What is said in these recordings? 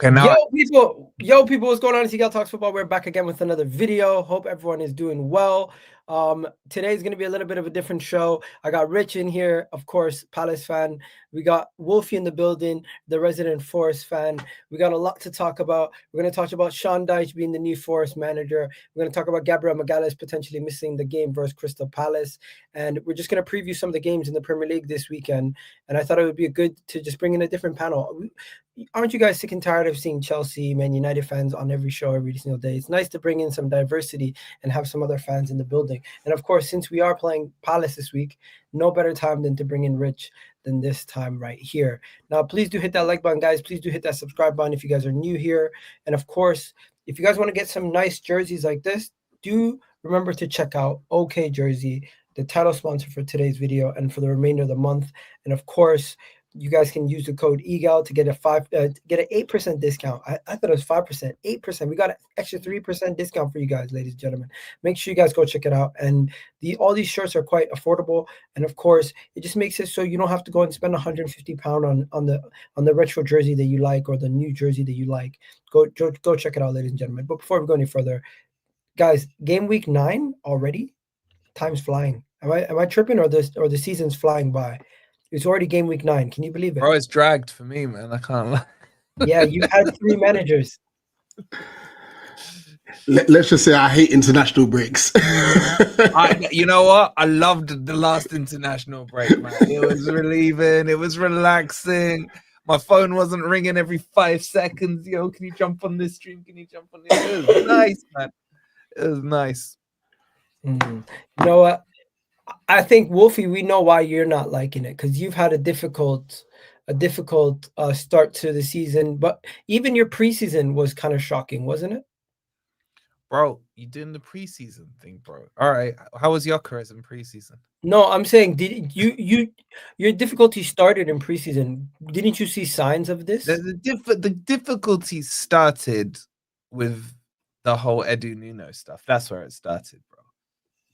Okay, now Yo people, what's going on? It's Eagle Talks Football. We're back again with another video. Hope everyone is doing well. Today's gonna be a little bit of a different show. I got Rich in here, of course, Palace fan. We got Wolfie in the building, the resident Forest fan. We got a lot to talk about. We're gonna talk about Sean Dyche being the new Forest manager. We're gonna talk about Gabriel Magalhaes potentially missing the game versus Crystal Palace, and we're just gonna preview some of the games in the Premier League this weekend. And I thought it would be good to just bring in a different panel. Aren't you guys sick and tired of seeing Chelsea, Man United fans on every show every single day? It's nice to bring in some diversity and have some other fans in the building. And of course, since we are playing Palace this week, no better time than to bring in Rich than this time right here. Now, please do hit that like button, guys. Please do hit that subscribe button if you guys are new here. And of course, if you guys want to get some nice jerseys like this, do remember to check out OK Jersey, the title sponsor for today's video and for the remainder of the month. And of course, you guys can use the code EGAL to get an 8% discount. I thought it was 5%, 8%. We got an extra 3% discount for you guys, ladies and gentlemen. Make sure you guys go check it out. And all these shirts are quite affordable. And of course, it just makes it so you don't have to go and spend £150 on the retro jersey that you like or the new jersey that you like. Go check it out, ladies and gentlemen. But before we go any further, guys, game week 9 already. Time's flying. Am I tripping or the season's flying by? It's already game week 9. Can you believe it? Bro, it's dragged for me, man. I can't lie. Yeah, you had 3 managers. Let's just say I hate international breaks. You know what? I loved the last international break, man. It was relieving. It was relaxing. My phone wasn't ringing every 5 seconds. Yo, can you jump on this stream? Can you jump on this? It was nice, man. It was nice. You know what? I think, Wolfie, we know why you're not liking it, because you've had a difficult start to the season. But even your preseason was kind of shocking, wasn't it? Bro, you doing the preseason thing, bro. All right. How was Gyökeres in preseason? No, I'm saying, did your difficulty started in preseason? Didn't you see signs of this? The difficulty started with the whole Edu Nuno stuff. That's where it started, bro.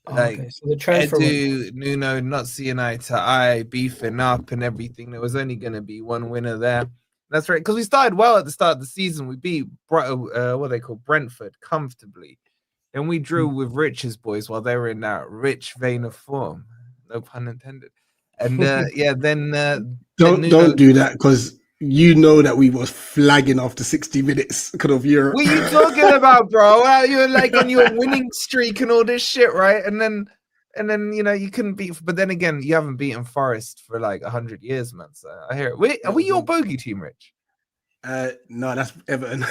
Like, okay, so the transfer Nuno not seeing eye to eye, beefing up and everything. There was only going to be one winner there. That's right, because we started well at the start of the season. We beat what they call Brentford comfortably, and we drew with Rich's boys while they were in that rich vein of form. No pun intended. And yeah, then don't do that, because you know that we was flagging after 60 minutes because of Europe. What are you talking about, bro? You're like on your winning streak and all this shit, right? And then you know you couldn't beat. But then again, you haven't beaten Forest for like 100 years, man. So I hear it. Wait, are we your bogey team, Rich? No, that's Everton.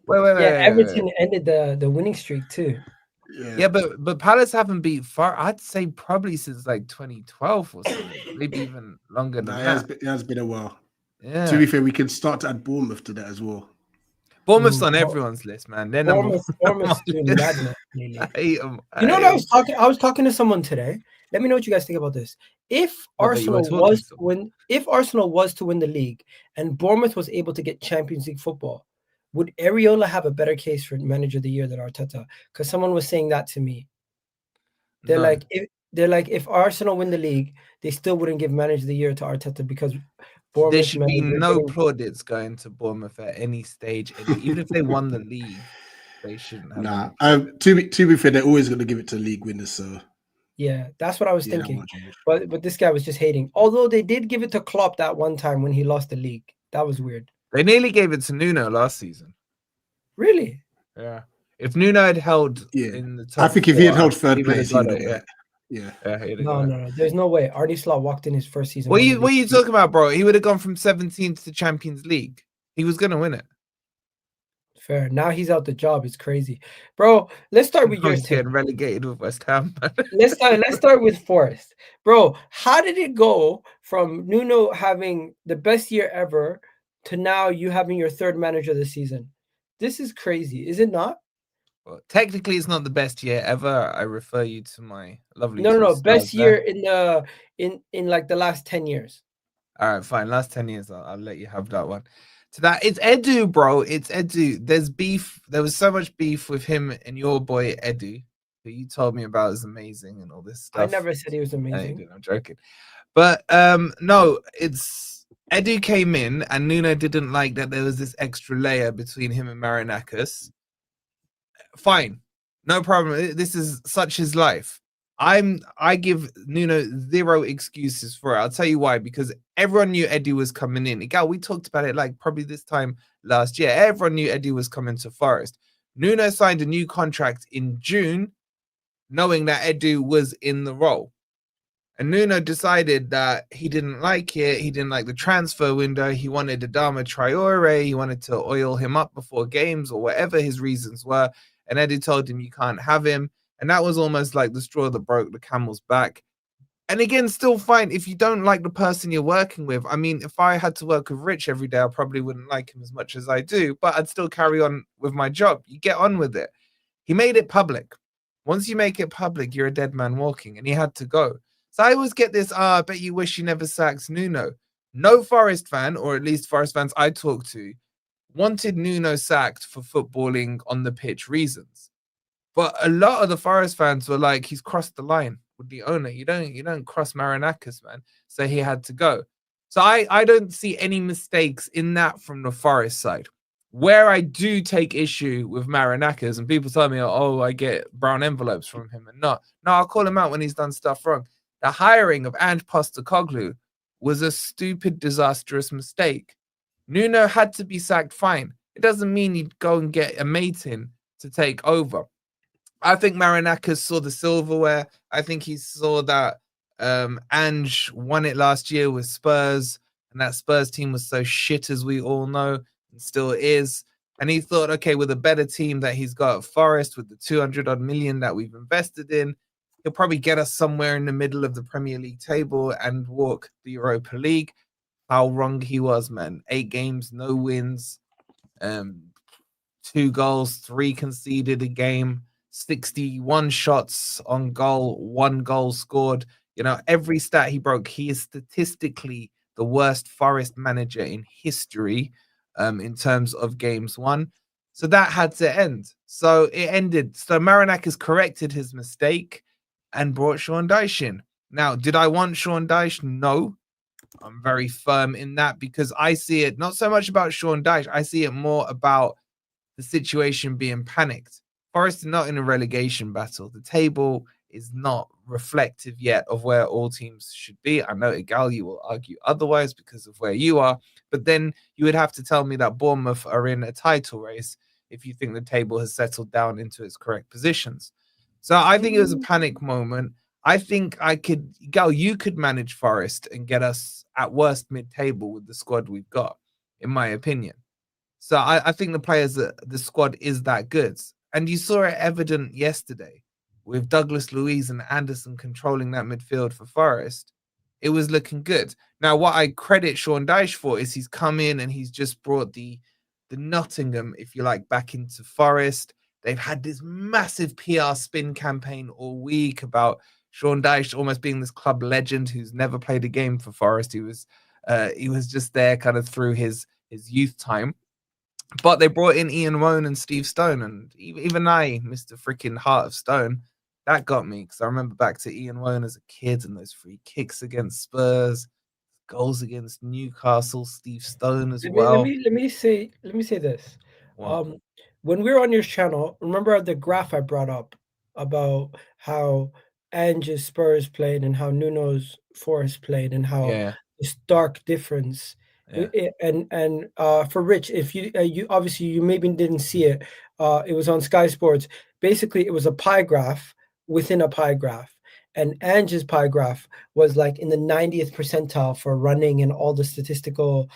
wait, Everton ended the winning streak too. Yeah, but Palace haven't beat far. I'd say probably since like 2012 or something, maybe even longer than that. It has been a while. Yeah. To be fair, we can start to add Bournemouth to that as well. Bournemouth's on everyone's list, man. They're Bournemouth's doing madness. I hate them. You know what I was talking to someone today. Let me know what you guys think about this. If Arsenal was to win the league and Bournemouth was able to get Champions League football, would Areola have a better case for manager of the year than Arteta? Because someone was saying that to me. They're like, if Arsenal win the league, they still wouldn't give manager of the year to Arteta because Bournemouth. There should be no plaudits going to Bournemouth at any stage, even if they won the league. They shouldn't have. To be fair, they're always going to give it to league winners. So yeah, that's what I was thinking. But this guy was just hating. Although they did give it to Klopp that one time when he lost the league. That was weird. They nearly gave it to Nuno last season. Really? Yeah. If Nuno had held in the top, I think if he had held third place, he would have. No. There's no way. Arne Slot walked in his first season. What are you talking about, bro? He would have gone from 17th to Champions League. He was gonna win it. Fair. Now he's out the job. It's crazy, bro. Let's start with your team. Relegated with West Ham. Let's start with Forest, bro. How did it go from Nuno having the best year ever to now you having your third manager of the season? This is crazy, is it not? Well, technically, it's not the best year ever. I refer you to my lovely. No, best year in like the last 10 years. All right, fine. Last 10 years, I'll let you have that one. So that it's Edu, bro. It's Edu. There's beef. There was so much beef with him and your boy Edu, who you told me about is amazing and all this stuff. I never said he was amazing. I'm joking. But no, it's Edu came in and Nuno didn't like that there was this extra layer between him and Marinakis. Fine, no problem. This is such his life. I give Nuno zero excuses for it. I'll tell you why, because everyone knew Eddie was coming in. Gal, we talked about it like probably this time last year. Everyone knew Eddie was coming to Forest. Nuno signed a new contract in June, knowing that Edu was in the role. And Nuno decided that he didn't like it. He didn't like the transfer window. He wanted Adama Traore. He wanted to oil him up before games or whatever his reasons were. And Eddie told him you can't have him. And that was almost like the straw that broke the camel's back. And again, still fine if you don't like the person you're working with. I mean, if I had to work with Rich every day, I probably wouldn't like him as much as I do, but I'd still carry on with my job. You get on with it. He made it public. Once you make it public, you're a dead man walking, and he had to go. So I always get this, I bet you wish you never sacked Nuno. No Forest fan, or at least Forest fans I talked to, wanted Nuno sacked for footballing on the pitch reasons. But a lot of the Forest fans were like, he's crossed the line with the owner. You don't cross Marinakis, man. So he had to go. So I don't see any mistakes in that from the Forest side. Where I do take issue with Marinakis, and people tell me, oh, I get brown envelopes from him, and no, I'll call him out when he's done stuff wrong. The hiring of Ange Postecoglou was a stupid, disastrous mistake. Nuno had to be sacked, fine. It doesn't mean he'd go and get a mate in to take over. I think Marinakis saw the silverware. I think he saw that Ange won it last year with Spurs, and that Spurs team was so shit, as we all know, and still is. And he thought, okay, with a better team that he's got at Forest, with the 200 odd million that we've invested in, he'll probably get us somewhere in the middle of the Premier League table and walk the Europa League. How wrong he was, man. 8 games, no wins, 2 goals, 3 conceded a game, 61 shots on goal, 1 goal scored. You know, every stat he broke. He is statistically the worst Forest manager in history in terms of games won. So that had to end. So it ended. So Marinakis corrected his mistake and brought Sean Dyche in. Now, did I want Sean Dyche? No. I'm very firm in that, because I see it not so much about Sean Dyche. I see it more about the situation being panicked. Forest are not in a relegation battle. The table is not reflective yet of where all teams should be. I know, Igal, you will argue otherwise because of where you are, but then you would have to tell me that Bournemouth are in a title race if you think the table has settled down into its correct positions. So I think it was a panic moment. I think you could manage Forest and get us at worst mid-table with the squad we've got, in my opinion. So I think the players, the squad is that good. And you saw it evident yesterday with Douglas Luiz and Anderson controlling that midfield for Forest. It was looking good. Now, what I credit Sean Dyche for is he's come in and he's just brought the Nottingham, if you like, back into Forest. They've had this massive PR spin campaign all week about Sean Dyche almost being this club legend who's never played a game for Forest. He was just there kind of through his youth time. But they brought in Ian Woan and Steve Stone, and even I, Mr. freaking Heart of Stone, that got me, because I remember back to Ian Woan as a kid and those free kicks against Spurs, goals against Newcastle, Steve Stone as well. Let me say this. Wow. When we were on your channel, remember the graph I brought up about how Ange's Spurs played and how Nuno's Forest played, and how the stark difference. Yeah. And for Rich, if you obviously you maybe didn't see it, it was on Sky Sports. Basically, it was a pie graph within a pie graph, and Ange's pie graph was like in the 90th percentile for running and all the statistical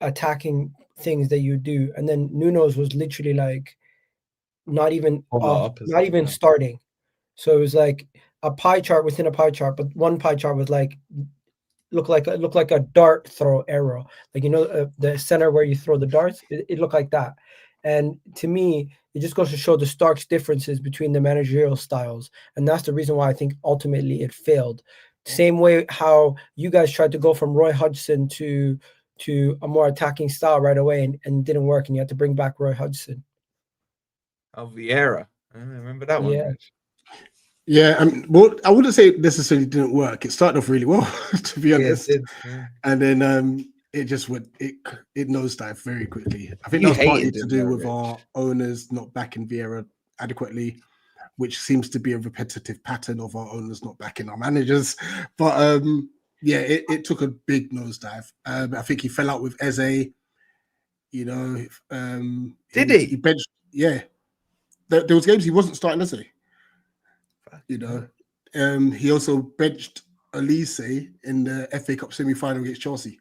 attacking things that you do, and then Nuno's was literally like not even starting. So it was like a pie chart within a pie chart, but one pie chart was like looked like a dart throw arrow, like, you know, the center where you throw the darts, it looked like that. And to me, it just goes to show the stark differences between the managerial styles, and that's the reason why I think ultimately it failed. Same way how you guys tried to go from Roy Hodgson to a more attacking style right away, and didn't work, and you had to bring back Roy Hodgson. Oh, Vieira. I remember that one. Yeah. Yeah, well, I wouldn't say necessarily didn't work. It started off really well, to be honest. It did. Yeah. And then it just went it nosedived very quickly. I think You that was partly hated to him, do though, with Rich. our owners not backing Vieira adequately, which seems to be a repetitive pattern of our owners not backing our managers. But yeah, it took a big nosedive. I think he fell out with Eze. You know, Did he he? benched. Yeah, there was games he wasn't starting Eze. You know, he also benched Elise in the FA Cup semi-final against Chelsea.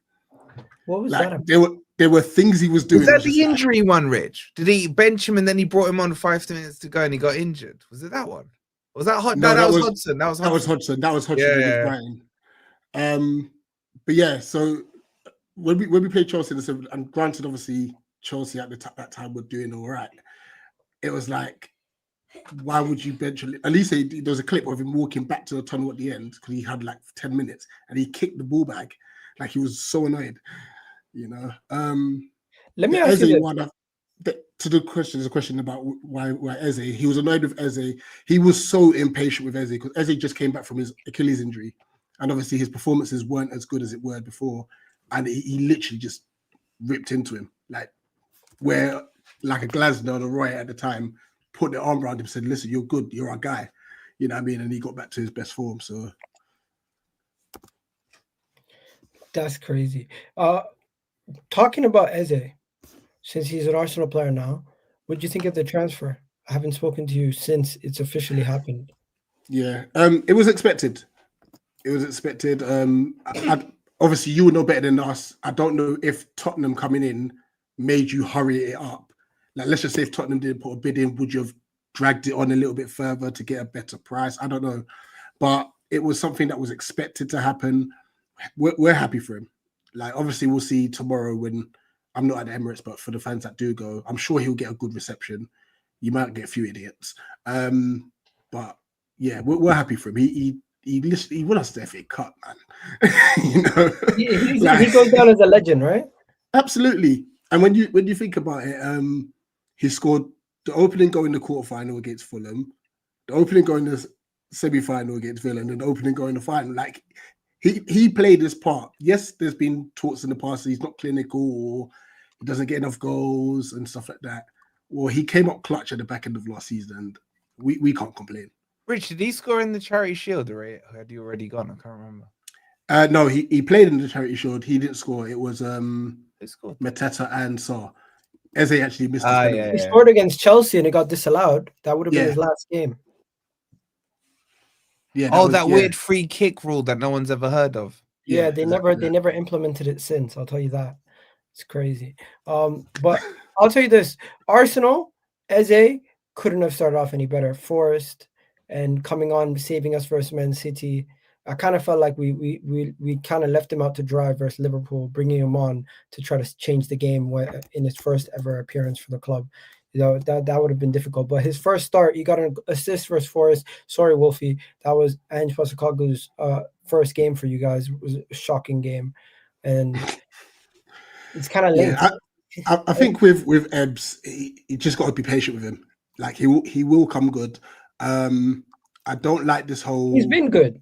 What was Like that? there were things he was doing. Was that just the like, injury one, Rich? Did he bench him and then he brought him on 5 minutes to go and he got injured? Was it that one? Was that Hudson? No, No, that was Hodgson. Hudson. That was Hodgson. That was Hodgson Yeah, against yeah. Brighton. But yeah, so when we played Chelsea, and granted, obviously Chelsea at that time were doing all right. It was like, why would you bench? At least there was a clip of him walking back to the tunnel at the end because he had like 10 minutes and he kicked the ball back, like he was so annoyed. You know. Let me ask you this. One. To the question, there's a question about why Eze. He was annoyed with Eze. He was so impatient with Eze because Eze just came back from his Achilles injury, and obviously his performances weren't as good as it were before. And he literally just ripped into him, like where like a Glasner or a Roy at the time put their arm around him, and said, "Listen, you're good. You're our guy." You know what I mean? And he got back to his best form. So That's crazy. Talking about Eze, since he's an Arsenal player now, what do you think of the transfer? I haven't spoken to you since it's officially happened. Yeah, it was expected. It was expected. Obviously, you would know better than us. I don't know if Tottenham coming in made you hurry it up. Like, let's just say if Tottenham didn't put a bid in, would you have dragged it on a little bit further to get a better price? I don't know. But it was something that was expected to happen. We're happy for him. Like, obviously, we'll see tomorrow when I'm not at the Emirates, but for the fans that do go, I'm sure he'll get a good reception. You might get a few idiots. But yeah, we're happy for him. He won us the FA Cup, man. You know, He goes down as a legend, right? Absolutely. And when you think about it, he scored the opening goal in the quarterfinal against Fulham, the opening goal in the semi-final against Villa, and the opening goal in the final. Like he played his part. Yes, there's been talks in the past that he's not clinical or he doesn't get enough goals and stuff like that. Well, he came up clutch at the back end of last season, and we can't complain. Rich, did he score in the Charity Shield, or had you already gone? I can't remember. No, he played in the Charity Shield. He didn't score. It was Mateta and Sarr. Eze actually missed his penalty. He scored against Chelsea and it got disallowed. That would have been his last game. Yeah. That weird free kick rule that no one's ever heard of. Yeah, they never implemented it since. I'll tell you that. It's crazy. But I'll tell you this: Arsenal, Eze couldn't have started off any better. Forest and coming on, saving us versus Man City. I kind of felt like we kind of left him out to dry versus Liverpool, bringing him on to try to change the game in his first ever appearance for the club. You know, that would have been difficult. But his first start, he got an assist versus Forest. Sorry, Wolfie. That was Ange Postecoglou's first game for you guys. It was a shocking game. And it's kind of linked. Yeah, I think with Ebbs, you just got to be patient with him. Like he will come good. I don't like this whole. He's been good.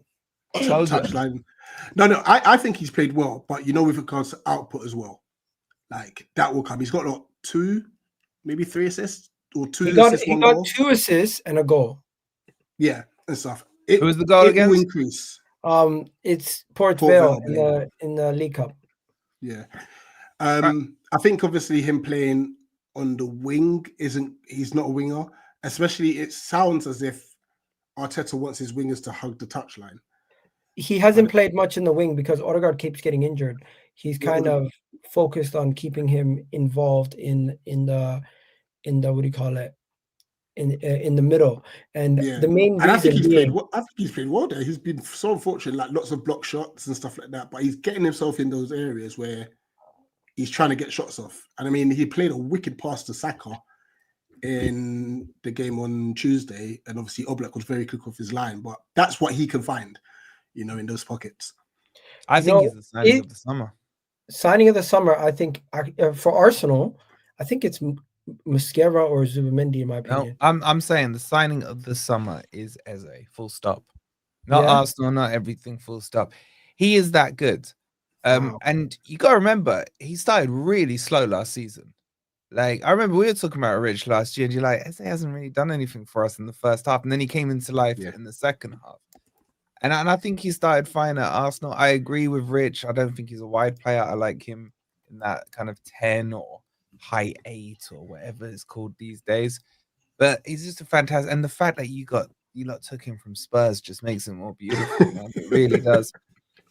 Touchline. No, I think he's played well, but you know, with regards to output as well, like that will come. He's got like 2, maybe 3 assists or 2 assists. He got 2 assists and a goal. Yeah, and stuff. Who was the goal against? Will increase. It's Port Vale in the League Cup. Yeah. I think obviously him playing on the wing he's not a winger. Especially, it sounds as if Arteta wants his wingers to hug the touchline. He hasn't played much in the wing because Odegaard keeps getting injured. He's kind of focused on keeping him involved in the what do you call it, in the middle. And the main reason I think he's played well there. He's been so unfortunate, like lots of block shots and stuff like that. But he's getting himself in those areas where he's trying to get shots off. And I mean, he played a wicked pass to Saka in the game on Tuesday, and obviously Oblak was very quick off his line. But that's what he can find, you know, in those pockets. I think he's the signing of the summer. Signing of the summer, I think, for Arsenal, I think it's Mosquera or Zubimendi, in my opinion. No, I'm saying the signing of the summer is Eze, full stop. Not Arsenal, not everything, full stop. He is that good. Wow. And you got to remember, he started really slow last season. Like, I remember we were talking about Rich last year, and you're like, Eze hasn't really done anything for us in the first half. And then he came into life in the second half. And I think he started fine at Arsenal. I agree with Rich. I don't think he's a wide player. I like him in that kind of 10 or high 8 or whatever it's called these days. But he's just a fantastic. And the fact that you lot took him from Spurs just makes him more beautiful, man. It really does.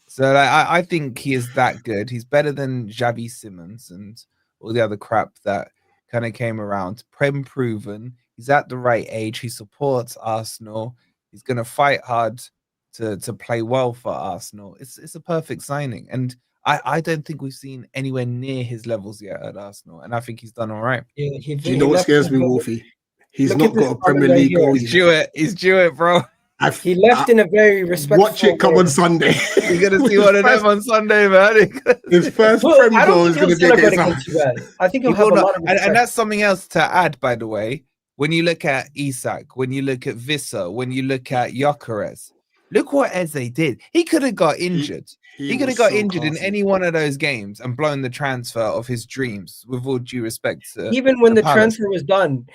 So like, I think he is that good. He's better than Xavi Simons and all the other crap that kind of came around. Prem proven. He's at the right age. He supports Arsenal. He's going to fight hard to play well for Arsenal. It's a perfect signing. And I don't think we've seen anywhere near his levels yet at Arsenal. And I think he's done all right. Yeah, Do you know what scares me, Wolfie? He's Look not at this got a Premier right League here. goal He's yet. due it, bro. He left in a very respectful Watch it come way. on Sunday. You're going to see one of them on Sunday, man. His first Well, Premier I goal don't is think going he'll to be celebrate against against you guys. I think He he'll have will a not. lot of respect. And that's something else to add, by the way. When you look at Isak, when you look at Vissa, when you look at Gyökeres, look what Eze did. He could have got injured. He could have got injured in any one of those games and blown the transfer of his dreams, with all due respect to Even when the Palace. transfer was done,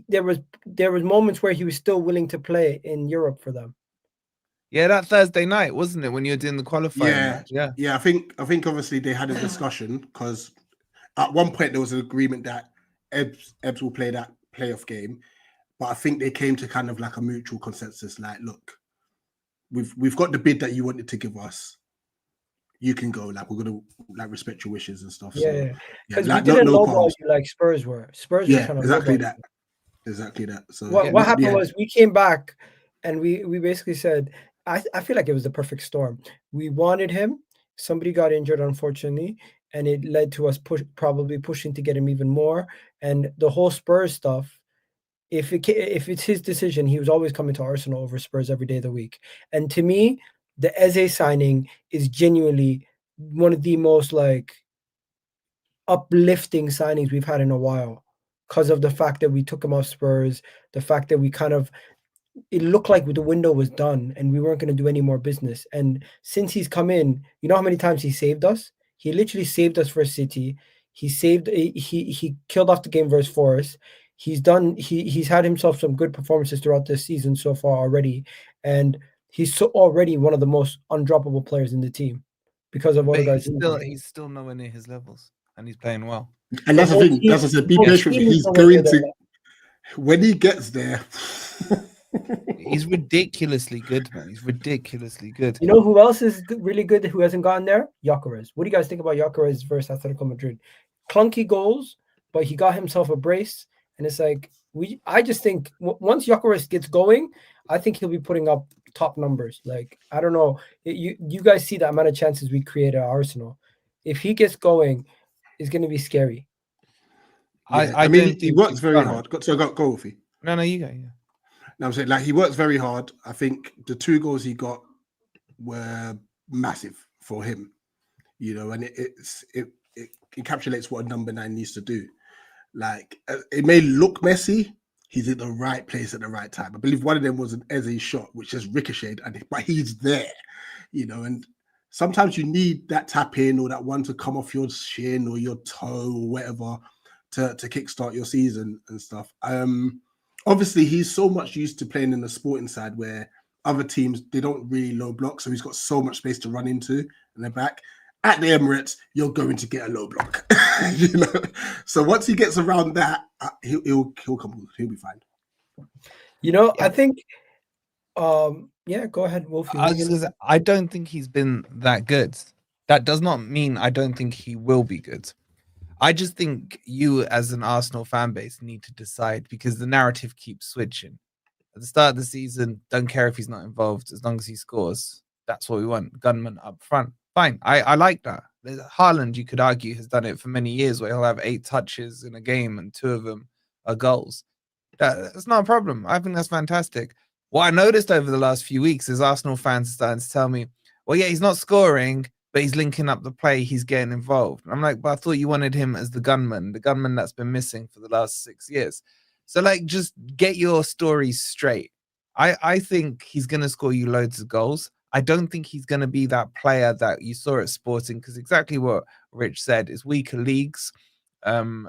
there was moments where he was still willing to play in Europe for them. Yeah, that Thursday night, wasn't it, when you were doing the qualifying match? Yeah. I think obviously they had a discussion because at one point there was an agreement that Ebbs will play that playoff game, but I think they came to kind of like a mutual consensus. Like, look, we've got the bid that you wanted to give us. You can go. Like, we're gonna like respect your wishes and stuff. Yeah, because like, we didn't no lowball qualms. you like Spurs were. Spurs were trying to exactly lowball that. you. Exactly that. So what happened was we came back and we basically said, I feel like it was the perfect storm. We wanted him. Somebody got injured, unfortunately, and it led to us probably pushing to get him even more. And the whole Spurs stuff, if it's his decision, he was always coming to Arsenal over Spurs every day of the week. And to me, the Eze signing is genuinely one of the most like uplifting signings we've had in a while, because of the fact that we took him off Spurs, the fact that we kind of, it looked like the window was done and we weren't going to do any more business. And since he's come in, you know how many times he saved us? He literally saved us for City. He killed off the game versus Forest. He's had himself some good performances throughout this season so far already. And he's already one of the most undroppable players in the team because of Odegaard's injury. He's still nowhere near his levels, and he's playing well. And that's the thing. As I said, be patient. He's going to, when he gets there. He's ridiculously good, man. He's ridiculously good. You know who else is really good who hasn't gotten there? Gyökeres. What do you guys think about Gyökeres versus Atletico Madrid? Clunky goals, but he got himself a brace. And it's like, I just think once Gyökeres gets going, I think he'll be putting up top numbers. Like, I don't know. You guys see the amount of chances we create at Arsenal. If he gets going, it's going to be scary. I mean, he works very hard. Go, Wolfie. No, you go. Yeah. No, I'm saying, like, he works very hard. I think the 2 goals he got were massive for him, you know, and it encapsulates what a number 9 needs to do. Like, it may look messy. He's in the right place at the right time. I believe one of them was an Eze shot, which just ricocheted, but he's there, you know, and sometimes you need that tap in or that one to come off your shin or your toe or whatever to kickstart your season and stuff. Obviously, he's so much used to playing in the sporting side where other teams, they don't really low block. So he's got so much space to run into in the back. At the Emirates, you're going to get a low block. You know? So once he gets around that, he'll be fine. You know, yeah. I think, yeah, go ahead, Wolfie. I don't think he's been that good. That does not mean I don't think he will be good. I just think you as an Arsenal fan base need to decide, because the narrative keeps switching. At the start of the season, don't care if he's not involved as long as he scores. That's what we want. Gunman up front. Fine. I like that. Haaland, you could argue, has done it for many years where he'll have 8 touches in a game and 2 of them are goals. That's not a problem. I think that's fantastic. What I noticed over the last few weeks is Arsenal fans are starting to tell me, well, yeah, he's not scoring, but he's linking up the play, he's getting involved. I'm like, but I thought you wanted him as the gunman that's been missing for the last 6 years. So, like, just get your stories straight. I think he's going to score you loads of goals. I don't think he's going to be that player that you saw at Sporting, because exactly what Rich said is weaker leagues. And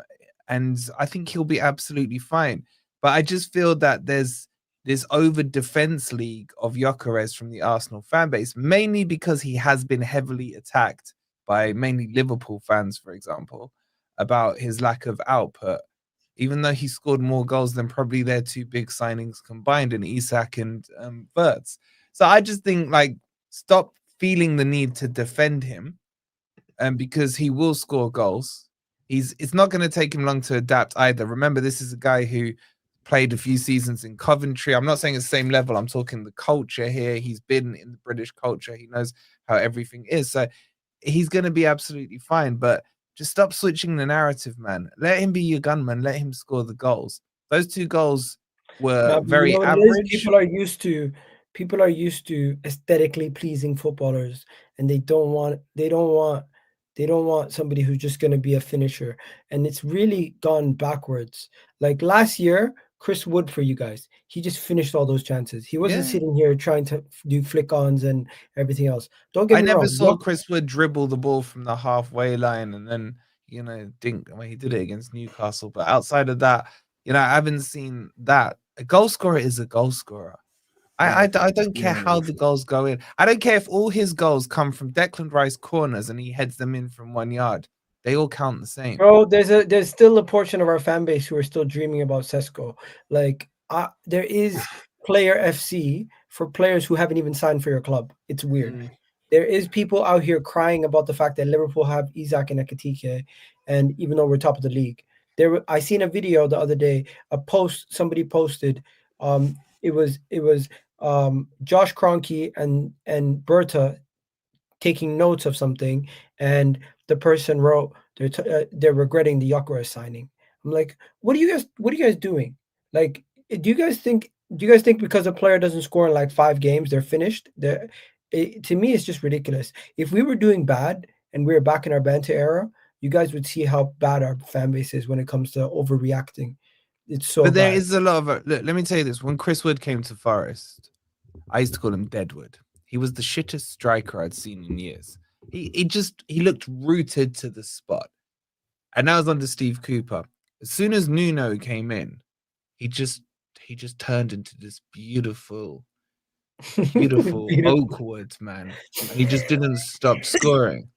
I think he'll be absolutely fine. But I just feel that there's this over defense league of Gyökeres from the Arsenal fan base, mainly because he has been heavily attacked by mainly Liverpool fans, for example, about his lack of output, even though he scored more goals than probably their two big signings combined in Isak and Wirtz. So I just think, like, stop feeling the need to defend him, because he will score goals. It's not going to take him long to adapt either. Remember, this is a guy who played a few seasons in Coventry. I'm not saying it's the same level. I'm talking the culture here. He's been in the British culture. He knows how everything is. So he's going to be absolutely fine. But just stop switching the narrative, man. Let him be your gunman. Let him score the goals. Those 2 goals were very average. People are used to aesthetically pleasing footballers, and they don't want somebody who's just going to be a finisher. And it's really gone backwards. Like last year, Chris Wood, for you guys, he just finished all those chances. He wasn't sitting here trying to do flick-ons and everything else. Don't get me wrong. I never saw Chris Wood dribble the ball from the halfway line and then, dink. Well, he did it against Newcastle. But outside of that, I haven't seen that. A goal scorer is a goal scorer. I don't care how the goals go in. I don't care if all his goals come from Declan Rice corners and he heads them in from 1 yard. They all count the same. Bro, there's still a portion of our fan base who are still dreaming about Sesko. Like, there is player FC for players who haven't even signed for your club. It's weird. There is people out here crying about the fact that Liverpool have Isak and Ekitike, and even though we're top of the league. I seen a video the other day, a post somebody posted. It was Josh Kroenke and Berta taking notes of something, and the person wrote they're regretting the Gyökeres signing. I'm like, what are you guys doing? Like, do you guys think because a player doesn't score in like 5 games they're finished? To me, it's just ridiculous. If we were doing bad and we were back in our banter era, you guys would see how bad our fan base is when it comes to overreacting. It's so But there bad. is a lot of look, let me tell you this. When Chris Wood came to Forest, I used to call him Deadwood. He was the shittest striker I'd seen in years. He looked rooted to the spot. And that was under Steve Cooper. As soon as Nuno came in, he just turned into this beautiful Oakwood man. And he just didn't stop scoring.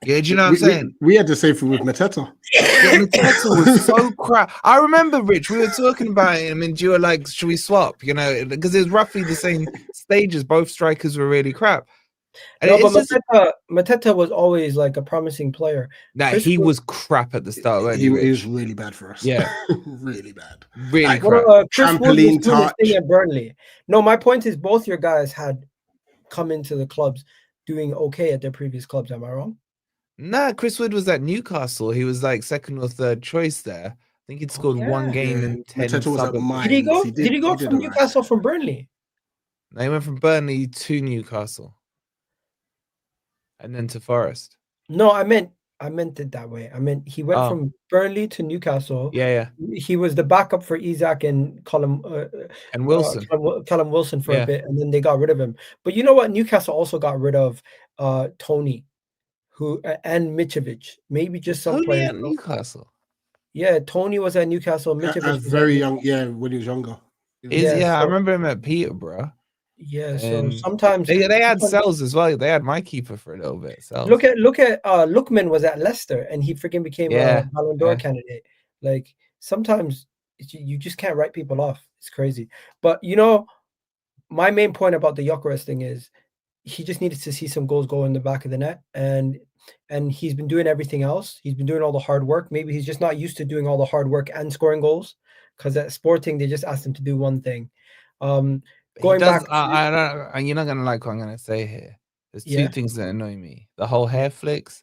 Yeah, do you know what I'm saying? We had the same thing with Mateta. Yeah, Mateta was so crap. I remember, Rich, we were talking about him and you were like, should we swap? Because it was roughly the same stages. Both strikers were really crap. And no, but Mateta was always like a promising player. Nah, he was crap at the start. He was really bad for us. Yeah. Really bad. Really crap. Chris Wood was doing his thing at Burnley. No, my point is both your guys had come into the clubs doing okay at their previous clubs. Am I wrong? Nah, Chris Wood was at Newcastle. He was like 2nd or 3rd choice there. I think he'd scored 1 game in 10. Did he go? Did he go from Newcastle from Burnley? No, he went from Burnley to Newcastle. And then to Forest. No, I meant it that way. I meant he went from Burnley to Newcastle. Yeah. He was the backup for Isak and Callum and Wilson. Callum Wilson for a bit, and then they got rid of him. But you know what? Newcastle also got rid of Tony, and Mitrovic. Maybe just some Tony players at Newcastle. Yeah, Tony was at Newcastle. Mitrovic very young. Yeah, when he was younger. I remember him at Peterborough. Yeah, so sometimes they had Sells as well. They had my keeper for a little bit. Sells. Look at Lookman was at Leicester and he freaking became a Ballon d'Or candidate. Like sometimes you just can't write people off. It's crazy. But my main point about the Gyökeres thing is he just needed to see some goals go in the back of the net, and he's been doing everything else. He's been doing all the hard work. Maybe he's just not used to doing all the hard work and scoring goals, because at Sporting they just asked him to do one thing. Going back, you're not gonna like what I'm gonna say here. There's 2 things that annoy me: the whole hair flicks,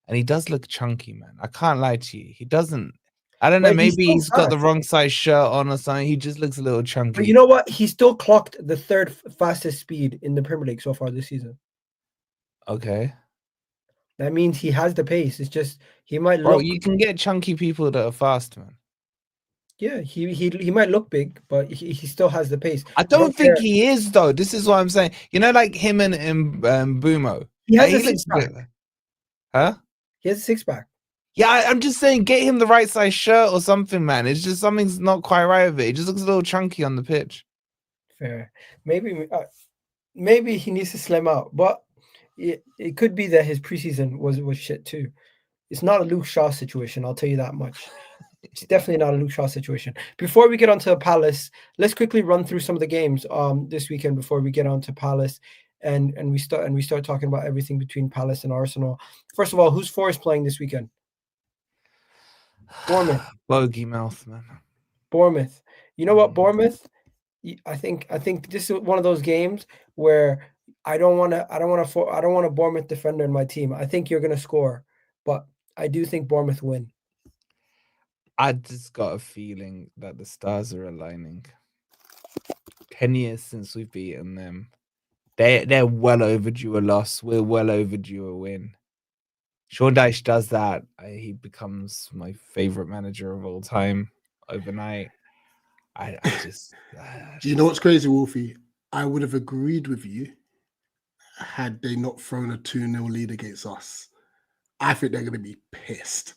and he does look chunky, man. I can't lie to you. He doesn't. I don't know. Maybe he's got the wrong size shirt on or something. He just looks a little chunky. But you know what? He still clocked the 3rd fastest speed in the Premier League so far this season. Okay. That means he has the pace. It's just he might look. Bro, you can get chunky people that are fast, man. Yeah, he might look big, but he still has the pace. I don't think he is though. This is what I'm saying. You know, like him and Bumo. He has a looks six-pack. good. Huh? He has a six-pack. Yeah, I'm just saying, get him the right size shirt or something, man. It's just something's not quite right with it. He just looks a little chunky on the pitch. Fair. Maybe he needs to slim out, but it could be that his preseason was shit too. It's not a Luke Shaw situation, I'll tell you that much. It's definitely not a Luke Shaw situation. Before we get onto Palace, let's quickly run through some of the games this weekend before we get on to Palace and we start talking about everything between Palace and Arsenal. First of all, who's Forest playing this weekend? Bournemouth. Bogey mouth, man. Bournemouth. You know what, Bournemouth? I think this is one of those games where I don't want a Bournemouth defender in my team. I think you're gonna score, but I do think Bournemouth win. I just got a feeling that the stars are aligning. 10 years since we've beaten them. They're well overdue a loss. We're well overdue a win. Sean Dyche does that. He becomes my favorite manager of all time overnight. I just... Do you know what's crazy, Wolfie? I would have agreed with you had they not thrown a 2-0 lead against us. I think they're going to be pissed.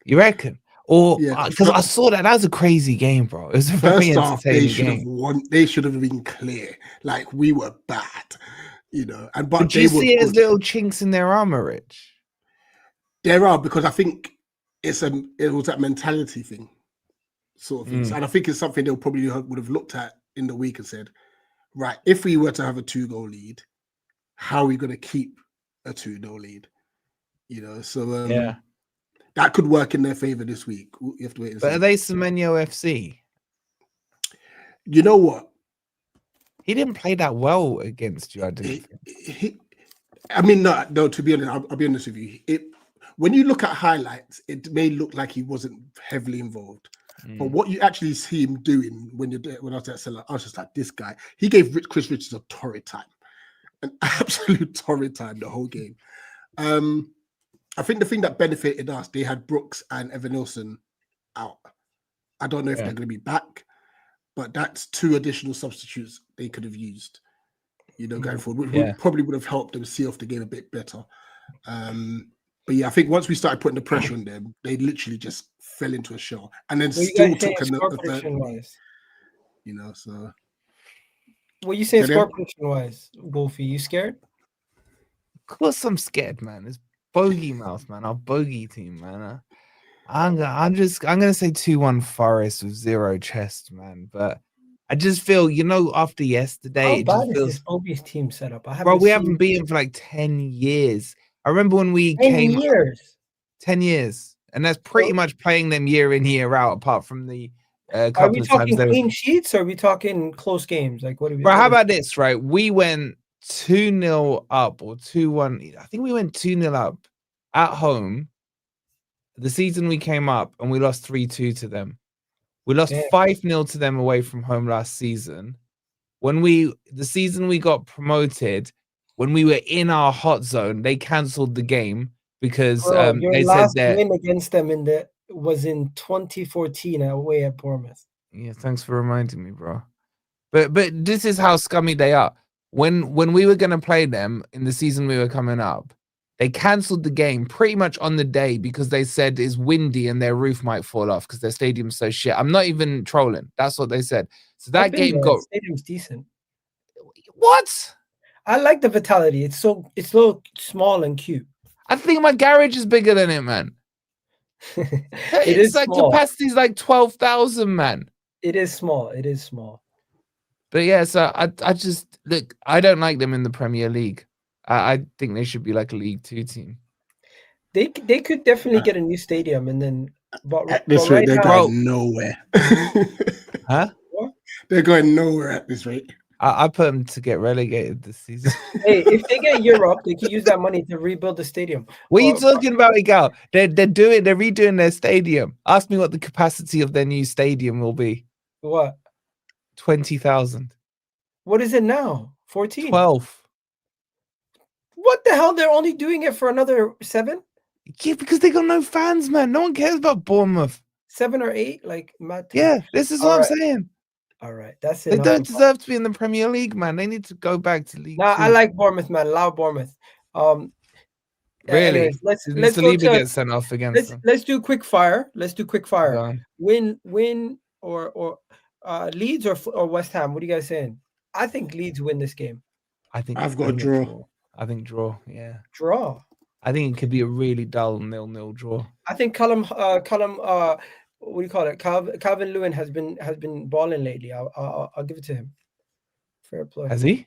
You reckon? Or Yeah, because I saw that was a crazy game, bro. It was a very first half, entertaining they should have game. won. They should have been clear. Like, we were bad, you know. And but Did you see it as little chinks in their armor, Rich? There are, because I think it was that mentality thing, sort of thing. And I think it's something they'll probably would have looked at in the week and said, right, if we were to have a 2-goal lead, how are we going to keep a 2-0 lead? You know, so yeah, that could work in their favor this week. You have to wait and see. But are they Semenyo FC? You know what? He didn't play that well against you, I didn't think. I mean, no, to be honest, I'll be honest with you. When you look at highlights, it may look like he wasn't heavily involved. But what you actually see him doing when I was at Cellar, I was just like, this guy. He gave Chris Richards a torrid time, an absolute torrid time the whole game. I think the thing that benefited us, they had Brooks and Evan Nilsson out. I don't know if they're going to be back, but that's 2 additional substitutes they could have used, you know, going forward, which probably would have helped them see off the game a bit better. But yeah, I think once we started putting the pressure on them, they literally just fell into a shell, and then still took a third. You know, so. What you saying score prediction wise, Wolfie? You scared? Of course, I'm scared, man. It's bogey mouth, man. Our bogey team, man. I'm gonna say 2-1 Forest with 0 chest, man. But I just feel, you know, after yesterday, how bad is this bogey team set up? We haven't beaten for like 10 years. I remember when we 10 years. 10 years, and that's pretty much playing them year in, year out, apart from the couple are we of talking times clean sheets, or are we talking close games? Like, what are we? Bro, how about this, right? We went 2-0 up or 2-1. I think we went 2-0 up at home. The season we came up and we lost 3-2 to them. We lost 5-0 to them away from home last season. The season we got promoted, when we were in our hot zone, they cancelled the game because they said that win against them was in 2014 away at Bournemouth. Yeah, thanks for reminding me, bro. But this is how scummy they are. When we were gonna play them in the season we were coming up, they cancelled the game pretty much on the day because they said it's windy and their roof might fall off because their stadium's so shit. I'm not even trolling. That's what they said. So that game stadium's decent. What? I like the vitality. It's so small and cute. I think my garage is bigger than it, man. It's like small. capacity's like 12,000, man. It is small. It is small. But yeah, so I just look. I don't like them in the Premier League. I think they should be like a League 2 team. They could definitely get a new stadium, and then at this rate they're going nowhere. Huh? What? They're going nowhere at this rate. I put them to get relegated this season. Hey, if they get Europe, they can use that money to rebuild the stadium. What are you talking about, Miguel? They're redoing their stadium. Ask me what the capacity of their new stadium will be. What? 20,000. What is it now? 14? 12. What the hell? They're only doing it for another 7? Yeah, because they got no fans, man. No one cares about Bournemouth. 7 or 8, like Matt. Yeah, this is what I'm saying. All right, that's it. They don't deserve to be in the Premier League, man. They need to go back to League. Nah, I like Bournemouth, man. Allow Bournemouth. Really? Anyways, let's Did go Saliba to get sent off against them? let's do quick fire. Let's do quick fire. Go on. Win or Leeds or West Ham. What are you guys saying? I think Leeds win this game. I've got a draw. I think draw. Yeah. Draw. I think it could be a really dull 0-0 draw. I think Callum what do you call it? Calvin Lewin has been balling lately. I'll give it to him. Fair play. Has he?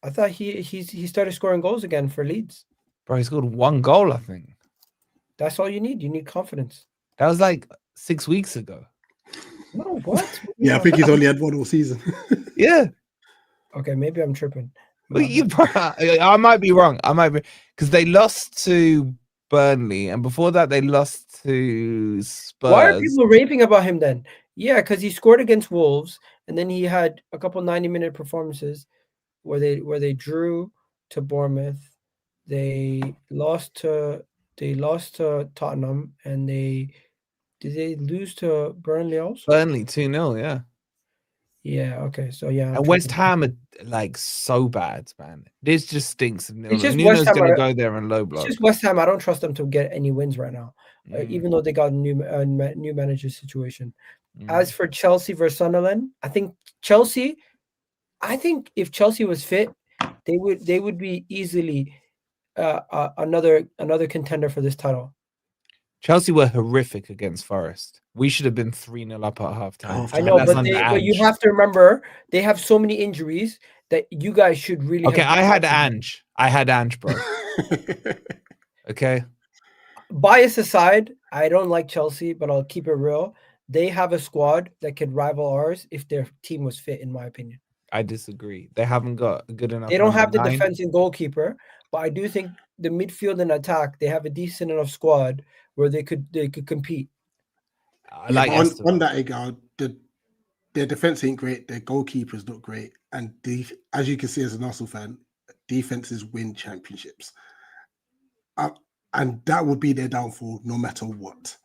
I thought he started scoring goals again for Leeds. Bro, he scored 1 goal, I think. That's all you need. You need confidence. That was like 6 weeks ago. No, what? Yeah, I think he's only had 1 all season. Yeah. Okay, maybe I'm tripping. Well, I might be wrong. I might be, because they lost to Burnley, and before that they lost to Spurs. Why are people raving about him then? Yeah, because he scored against Wolves, and then he had a couple 90-minute performances where they drew to Bournemouth, they lost to Tottenham, and did they lose to Burnley also? Burnley 2-0, yeah. Yeah, okay. So yeah. And West Ham are like so bad, man. This just stinks of 0-0. It's just Nuno's West Ham gonna go there and low block. It's just West Ham. I don't trust them to get any wins right now, even though they got a new manager situation. As for Chelsea versus Sunderland, I think if Chelsea was fit, they would be easily another contender for this title. Chelsea were horrific against Forest. We should have been 3-0 up at halftime. I know, but you have to remember they have so many injuries that you guys should really. Okay, I had Ange, bro. Okay. Bias aside, I don't like Chelsea, but I'll keep it real. They have a squad that could rival ours if their team was fit, in my opinion. I disagree. They haven't got a good enough. They don't have the defense and goalkeeper, but I do think the midfield and attack, they have a decent enough squad where they could compete. I like on that regard, their defense ain't great. Their goalkeepers not great, and as you can see as an Arsenal fan, defenses win championships, and that would be their downfall no matter what.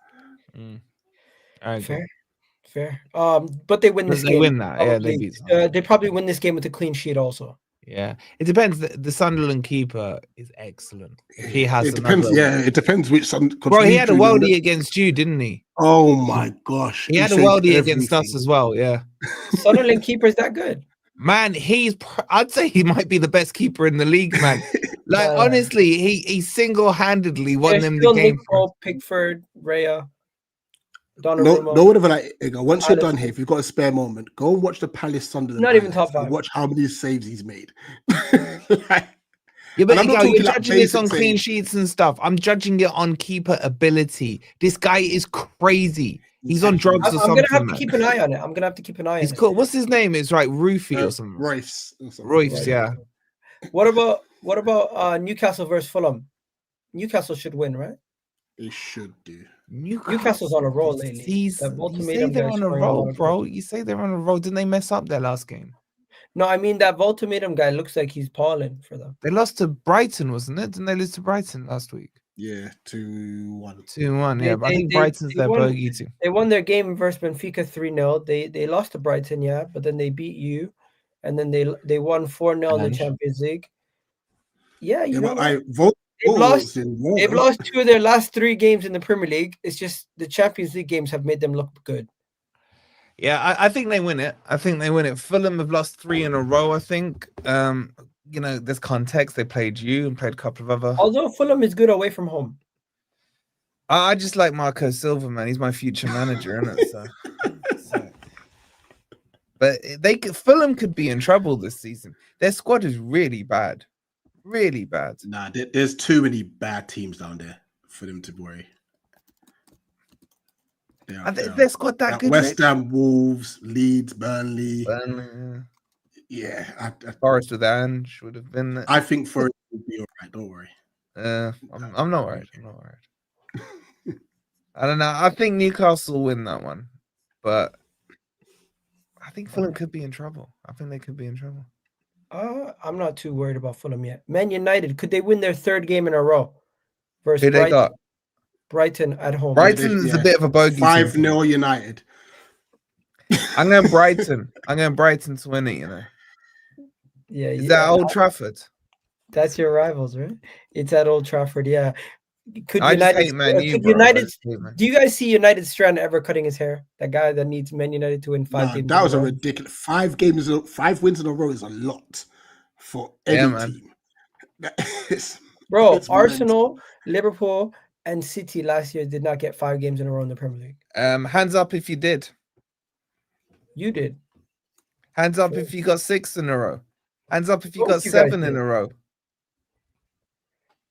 Fair. But they win this game. They win that. Probably. Yeah, they beat. They probably win this game with a clean sheet also. Yeah, it depends. The Sunderland keeper is excellent. If he has, it depends. Yeah, it depends which Bro, he had a worldie against you, didn't he? Oh my gosh, he had a worldie against us as well. Yeah, Sunderland keeper is that good, man. I'd say he might be the best keeper in the league, man. Like honestly, he single-handedly won them the game. Pickford, Raya. No, whatever. Like, once you're done here, if you've got a spare moment, go and watch the Palace Sunderland. Not even top 5. Watch how many saves he's made. Yeah, but you're judging this on clean sheets and stuff. I'm judging it on keeper ability. This guy is crazy. He's on drugs or something. I'm gonna have to keep an eye on it. He's cool. What's his name? It's right, Roofy or something. Royce, yeah. What about Newcastle versus Fulham? Newcastle should win, right? They should do. Newcastle's on a roll lately. You say they're on a roll, bro. You say they're on a roll. Didn't they mess up their last game? No, I mean that Voltomatum guy looks like he's balling for them. They lost to Brighton, wasn't it? Didn't they lose to Brighton last week? Yeah, 2-1. 2-1, yeah. But I think Brighton's their bogey team. They won their game versus Benfica 3-0. They lost to Brighton, yeah, but then they beat you, and then they won 4-0 in the Champions League. Yeah, you know. They've lost 2 of their last 3 games in the Premier League. It's just the Champions League games have made them look good. Yeah, I think they win it. Fulham have lost 3 in a row, I think. There's context. They played you and played a couple of other. Although Fulham is good away from home. I just like Marco Silva, man. He's my future manager, isn't it? So. But Fulham could be in trouble this season. Their squad is really bad. Really bad. Nah, there's too many bad teams down there for them to worry. Their squad that good. West Ham, Wolves, Leeds, Burnley. Yeah. Forest with Ange would have been. I think Forest will be all right. Don't worry. I'm not worried. I don't know. I think Newcastle will win that one, but I think Fulham could be in trouble. I think they could be in trouble. I'm not too worried about Fulham yet. Man United, could they win their 3rd game in a row? Who they got? Brighton at home. Brighton's a bit of a bogey. 5-0 United. I'm going Brighton. I'm going Brighton to win it, you know. Yeah. Is that Old Trafford? That's your rivals, right? It's at Old Trafford, yeah. Could I United, just hate Man U, could bro. United, do you guys see United Strand ever cutting his hair? That guy that needs Man United to win 5 games. That was a ridiculous 5 wins in a row is a lot for any team. Bro, Arsenal, Liverpool, and City last year did not get 5 games in a row in the Premier League. Hands up if you did. You did. Hands up if you got 6 in a row. Hands up if you got 7 in a row.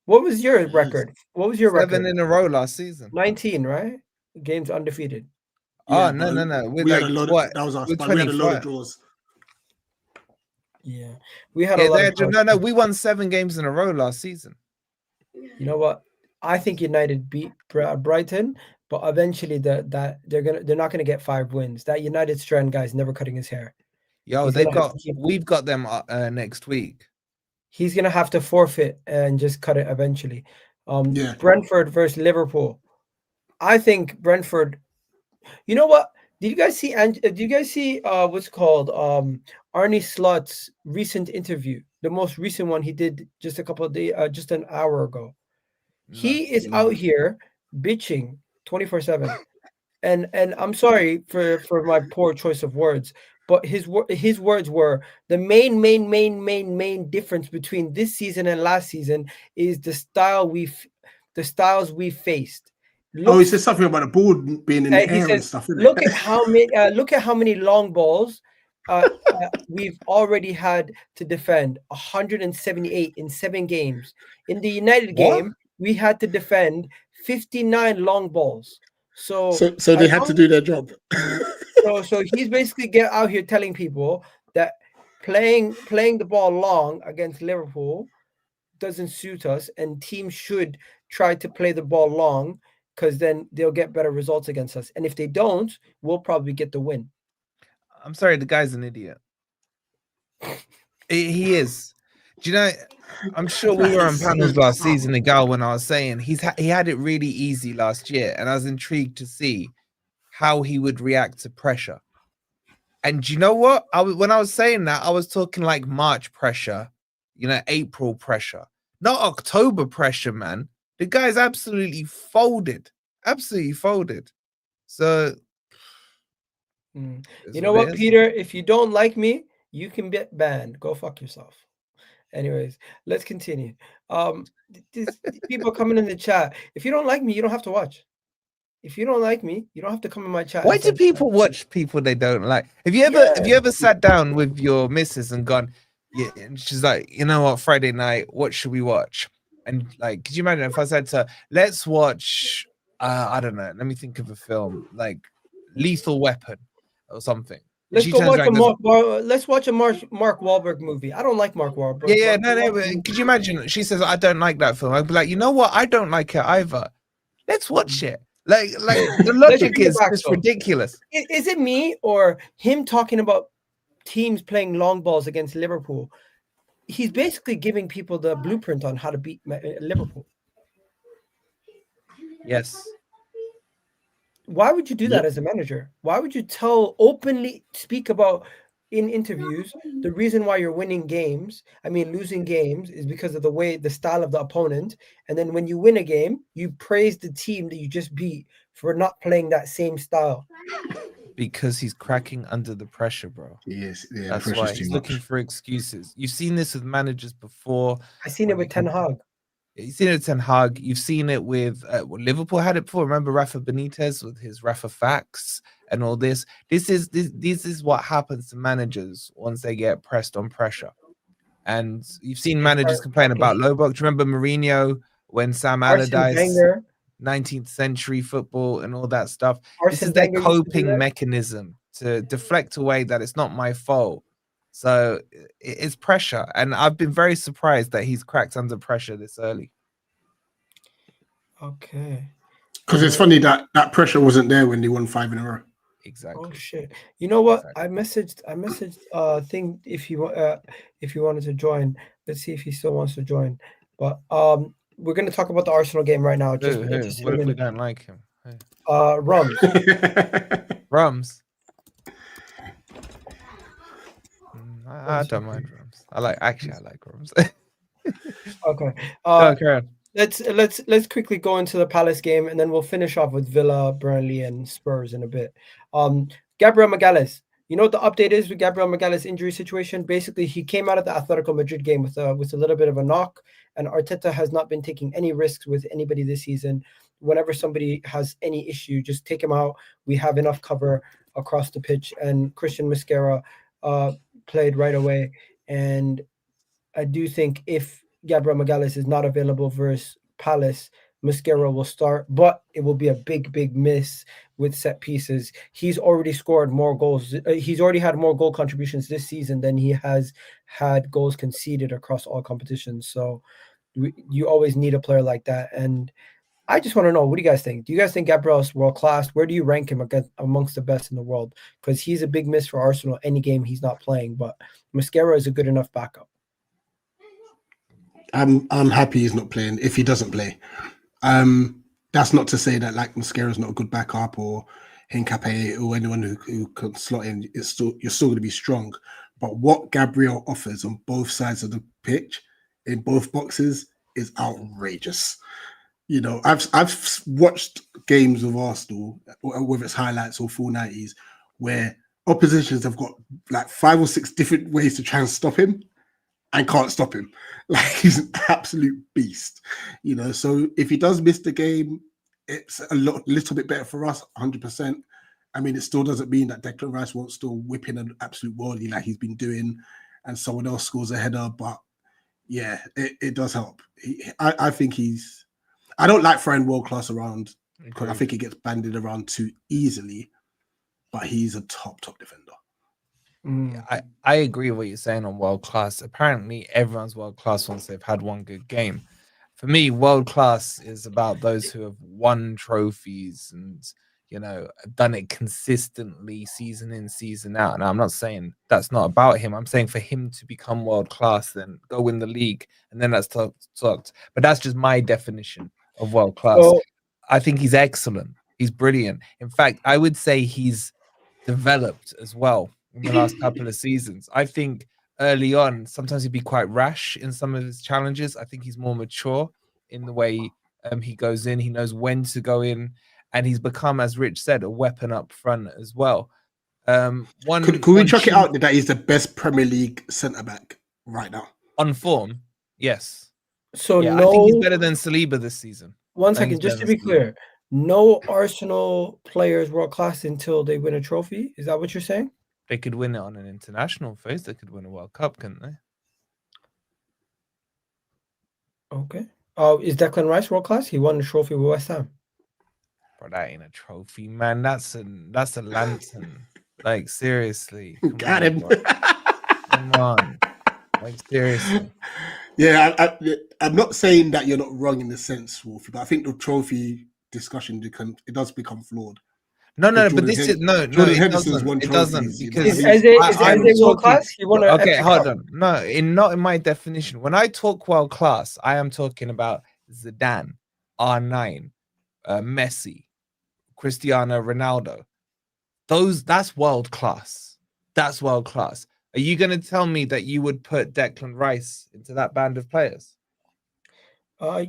What was your record? What was your 7 record? in a row last season. 19, right? Games undefeated. Oh, no. We had a lot of, that was us, but we had a lot of draws. Yeah. We had a lot of No, we won 7 games in a row last season. You know what? I think United beat Brighton, but eventually they're not gonna get 5 wins. That United Strand guy's never cutting his hair. Yo, we've got them next week. He's gonna have to forfeit and just cut it eventually. Brentford versus Liverpool. I think Brentford. You know what? Did you guys see? What's called Arne Slot's recent interview? The most recent one he did just a couple of days, just an hour ago. He is out here bitching 24/7, and I'm sorry for my poor choice of words. But his words were the main difference between this season and last season is the styles we faced. He said something about the ball being in the air and stuff. Look at how many long balls we've already had to defend. 178 in 7 games. In the United game, we had to defend 59 long balls. So they had to do their job. So he's basically out here telling people that playing the ball long against Liverpool doesn't suit us, and teams should try to play the ball long because then they'll get better results against us. And if they don't, we'll probably get the win. I'm sorry, the guy's an idiot. He is. Do you know? I'm sure we were on panels last season ago when I was saying he had it really easy last year, and I was intrigued to see how he would react to pressure. And do you know what? When I was saying that, I was talking like March pressure, April pressure, not October pressure, man. The guy's absolutely folded. So, you know what, Peter? If you don't like me, you can get banned. Go fuck yourself. Anyways, let's continue. People coming in the chat. If you don't like me, you don't have to watch. If you don't like me, you don't have to come in my chat. Why do people watch people they don't like? Have you ever sat down with your missus and gone, yeah, and she's like, you know what, Friday night, what should we watch? And like, could you imagine if I said to her, let's watch, I don't know, let me think of a film, like Lethal Weapon or something. Let's watch a Mark Wahlberg movie. I don't like Mark Wahlberg. Yeah, no. Could you imagine? She says, I don't like that film. I'd be like, you know what? I don't like it either. Let's watch it. Like the logic is just ridiculous. Is it me or him talking about teams playing long balls against Liverpool? He's basically giving people the blueprint on how to beat Liverpool. Yes. Why would you do that as a manager? Why would you openly speak about in interviews the reason why you're losing games is because of the style of the opponent, and then when you win a game, you praise the team that you just beat for not playing that same style? Because he's cracking under the pressure, bro. Yes, yeah, that's why he's looking for excuses. You've seen this with managers before. I've seen it with Ten Hag. You've seen it with Ten Hag. You've seen it with Liverpool had it before. Remember Rafa Benitez with his Rafa facts and all this. This is what happens to managers once they get pressed on pressure. And you've seen managers complain about low block. Do you remember Mourinho when Sam Allardyce, 19th century football and all that stuff? This is their coping mechanism to deflect away that it's not my fault. So it's pressure, and I've been very surprised that he's cracked under pressure this early. Okay. Because it's funny that pressure wasn't there when they won 5 in a row. Exactly. Oh shit! You know what? Exactly. I messaged if you wanted to join. Let's see if he still wants to join. But we're going to talk about the Arsenal game right now. Just Who? What if we don't like him? Rums. Rums. I don't mind Rums. I like Rums. Okay. Okay. Let's quickly go into the Palace game, and then we'll finish off with Villa, Burnley, and Spurs in a bit. Gabriel Magalhaes. You know what the update is with Gabriel Magalhaes' injury situation? Basically, he came out of the Atletico Madrid game with a little bit of a knock, and Arteta has not been taking any risks with anybody this season. Whenever somebody has any issue, just take him out. We have enough cover across the pitch, and Christian Mosquera played right away. And I do think if Gabriel Magalhaes is not available versus Palace, Mosquera will start, but it will be a big miss with set pieces. He's already scored more goals. He's already had more goal contributions this season than he has had goals conceded across all competitions. So you always need a player like that. And I just want to know, what do you guys think? Do you guys think Gabriel's world class? Where do you rank him amongst the best in the world? Because he's a big miss for Arsenal any game he's not playing, but Mosquera is a good enough backup. I'm happy he's not playing if he doesn't play. That's not to say that like Mosquera's not a good backup or Hincapié or anyone who can slot in. You're still going to be strong. But what Gabriel offers on both sides of the pitch in both boxes is outrageous. You know, I've watched games of Arsenal, whether it's highlights or full 90s, where oppositions have got like 5 or 6 different ways to try and stop him and can't stop him. Like, he's an absolute beast, you know. So if he does miss the game, it's a little bit better for us, 100%. I mean, it still doesn't mean that Declan Rice won't still whip in an absolute worldie like he's been doing and someone else scores a header. But yeah, it does help. I think he's... I don't like throwing world class around because I think he gets banded around too easily, but he's a top defender. Yeah, I agree with what you're saying on world class. Apparently, everyone's world class once they've had one good game. For me, world class is about those who have won trophies and, you know, done it consistently, season in, season out. And I'm not saying that's not about him. I'm saying for him to become world class, then go win the league, and then that's talked. But that's just my definition of world class. So, I think he's excellent. He's brilliant. In fact, I would say he's developed as well in the last couple of seasons. I think early on, sometimes he'd be quite rash in some of his challenges. I think he's more mature in the way he goes in. He knows when to go in, and he's become, as Rich said, a weapon up front as well. Could we chuck it out that he's the best Premier League centre back right now on form? Yes. So yeah, no, I think he's better than Saliba this season. One second, just to be clear, no Arsenal players world class until they win a trophy. Is that what you're saying? They could win it on an international phase. They could win a World Cup, couldn't they? Okay. Is Declan Rice world class? He won the trophy with West Ham. Bro, that ain't a trophy, man. That's a lantern. Like, seriously. Got him. Come on. Like, seriously. Yeah, I'm not saying that you're not wrong in the sense, Wolfie, but I think the trophy discussion does become flawed. No, but this is no. It doesn't because as a world class, he won. Okay, hold on. No, not in my definition. When I talk world class, I am talking about Zidane, R9, Messi, Cristiano Ronaldo. That's world class. That's world class. Are you going to tell me that you would put Declan Rice into that band of players?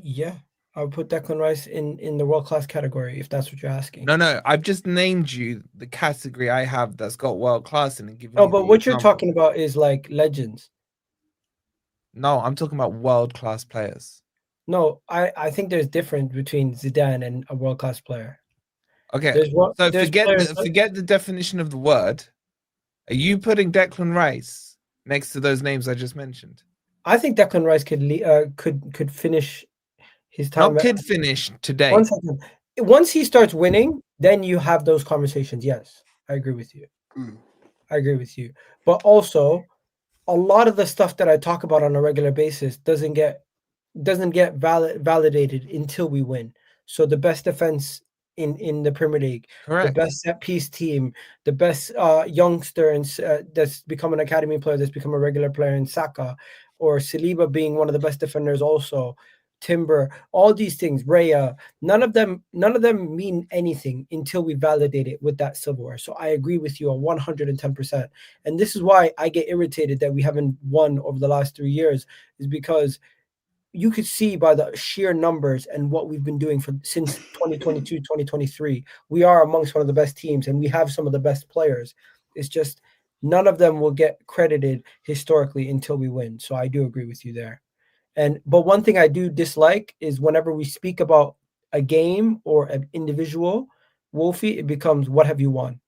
Yeah. I would put Declan Rice in the world-class category, if that's what you're asking. No. I've just named you the category I have that's got world-class in it. No, but what you're talking about is like legends. No, I'm talking about world-class players. No, I think there's difference between Zidane and a world-class player. Okay, so forget the definition of the word. Are you putting Declan Rice next to those names I just mentioned? I think Declan Rice could finish his time. Not could finish today. 1 second. Once he starts winning, then you have those conversations. Yes, I agree with you. I agree with you. But also, a lot of the stuff that I talk about on a regular basis doesn't get validated until we win. So the best defense in the Premier League, correct, the best set piece team, the best youngster that's become an academy player, that's become a regular player in Saka, or Saliba being one of the best defenders also. Timber, all these things, Raya, none of them mean anything until we validate it with that silverware. So I agree with you on 110%. And this is why I get irritated that we haven't won over the last 3 years, is because you could see by the sheer numbers and what we've been doing since 2022, 2023, we are amongst one of the best teams and we have some of the best players. It's just none of them will get credited historically until we win. So I do agree with you there. But one thing I do dislike is whenever we speak about a game or an individual, Wolfie, it becomes what have you won?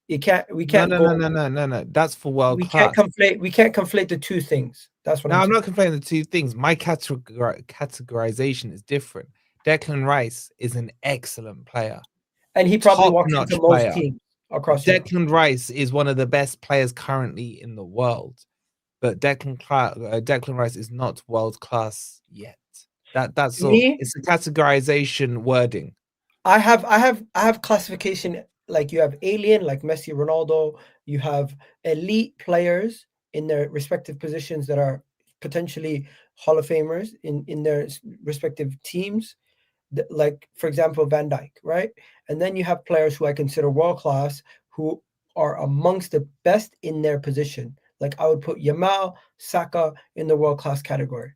We can't No. That's for world class. We can't conflate the two things. That's what I'm not complaining the two things. My categorization is different. Declan Rice is an excellent player. And he probably walks into most teams across Europe. Declan Rice is one of the best players currently in the world. But Declan Rice is not world class yet. That's all. It's a categorization wording. I have classification, like you have alien, like Messi, Ronaldo. You have elite players in their respective positions that are potentially Hall of Famers in their respective teams. Like, for example, Van Dijk, right? And then you have players who I consider world class, who are amongst the best in their position. Like I would put Yamal, Saka in the world-class category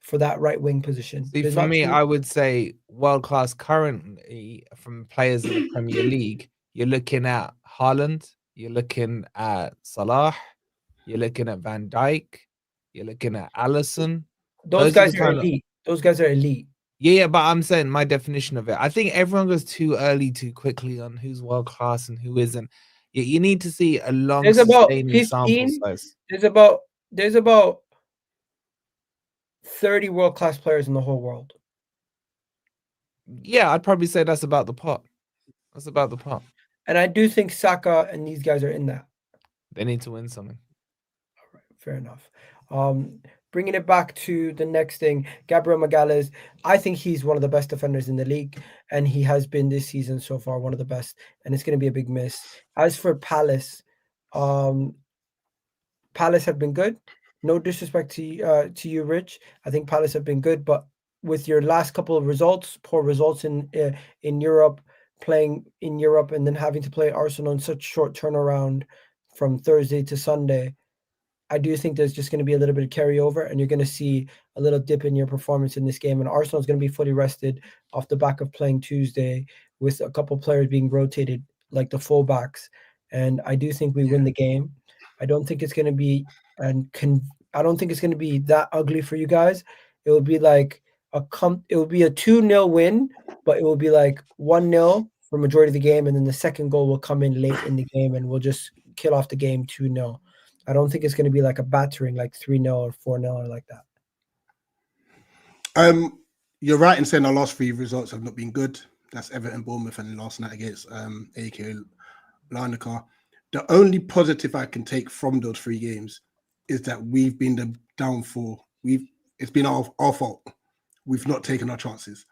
for that right wing position. See, for me, I would say world-class currently from players in the Premier League. You're looking at Haaland, you're looking at Salah, you're looking at Van Dijk, you're looking at Alisson. Those guys are elite. Those guys are elite. Yeah, but I'm saying my definition of it. I think everyone goes too early, too quickly on who's world-class and who isn't. You need to see a long sustaining sample size. There's about 30 world-class players in the whole world. Yeah, I'd probably say that's about the pot. That's about the pot. And I do think Saka and these guys are in that. They need to win something. All right, fair enough. Bringing it back to the next thing, Gabriel Magalhaes, I think he's one of the best defenders in the league, and he has been this season so far one of the best, and it's going to be a big miss. As for Palace, Palace have been good. No disrespect to you, Rich. I think Palace have been good, but with your last couple of results, poor results in Europe, playing in Europe, and then having to play Arsenal in such short turnaround from Thursday to Sunday, I do think there's just going to be a little bit of carryover, and you're going to see a little dip in your performance in this game. And Arsenal is going to be fully rested off the back of playing Tuesday with a couple of players being rotated, like the fullbacks. And I do think we win the game. I don't think it's going to be, I don't think it's going to be that ugly for you guys. It will be like it will be a 2-0 win, but it will be like 1-0 for majority of the game, and then the second goal will come in late in the game, and we'll just kill off the game 2-0. I don't think it's going to be like a battering, like 3-0 or 4-0 or like that. You're right in saying our last 3 results have not been good. That's Everton, Bournemouth, and last night against AK Larnaca. The only positive I can take from those 3 games is that we've been the downfall. It's been our fault. We've not taken our chances.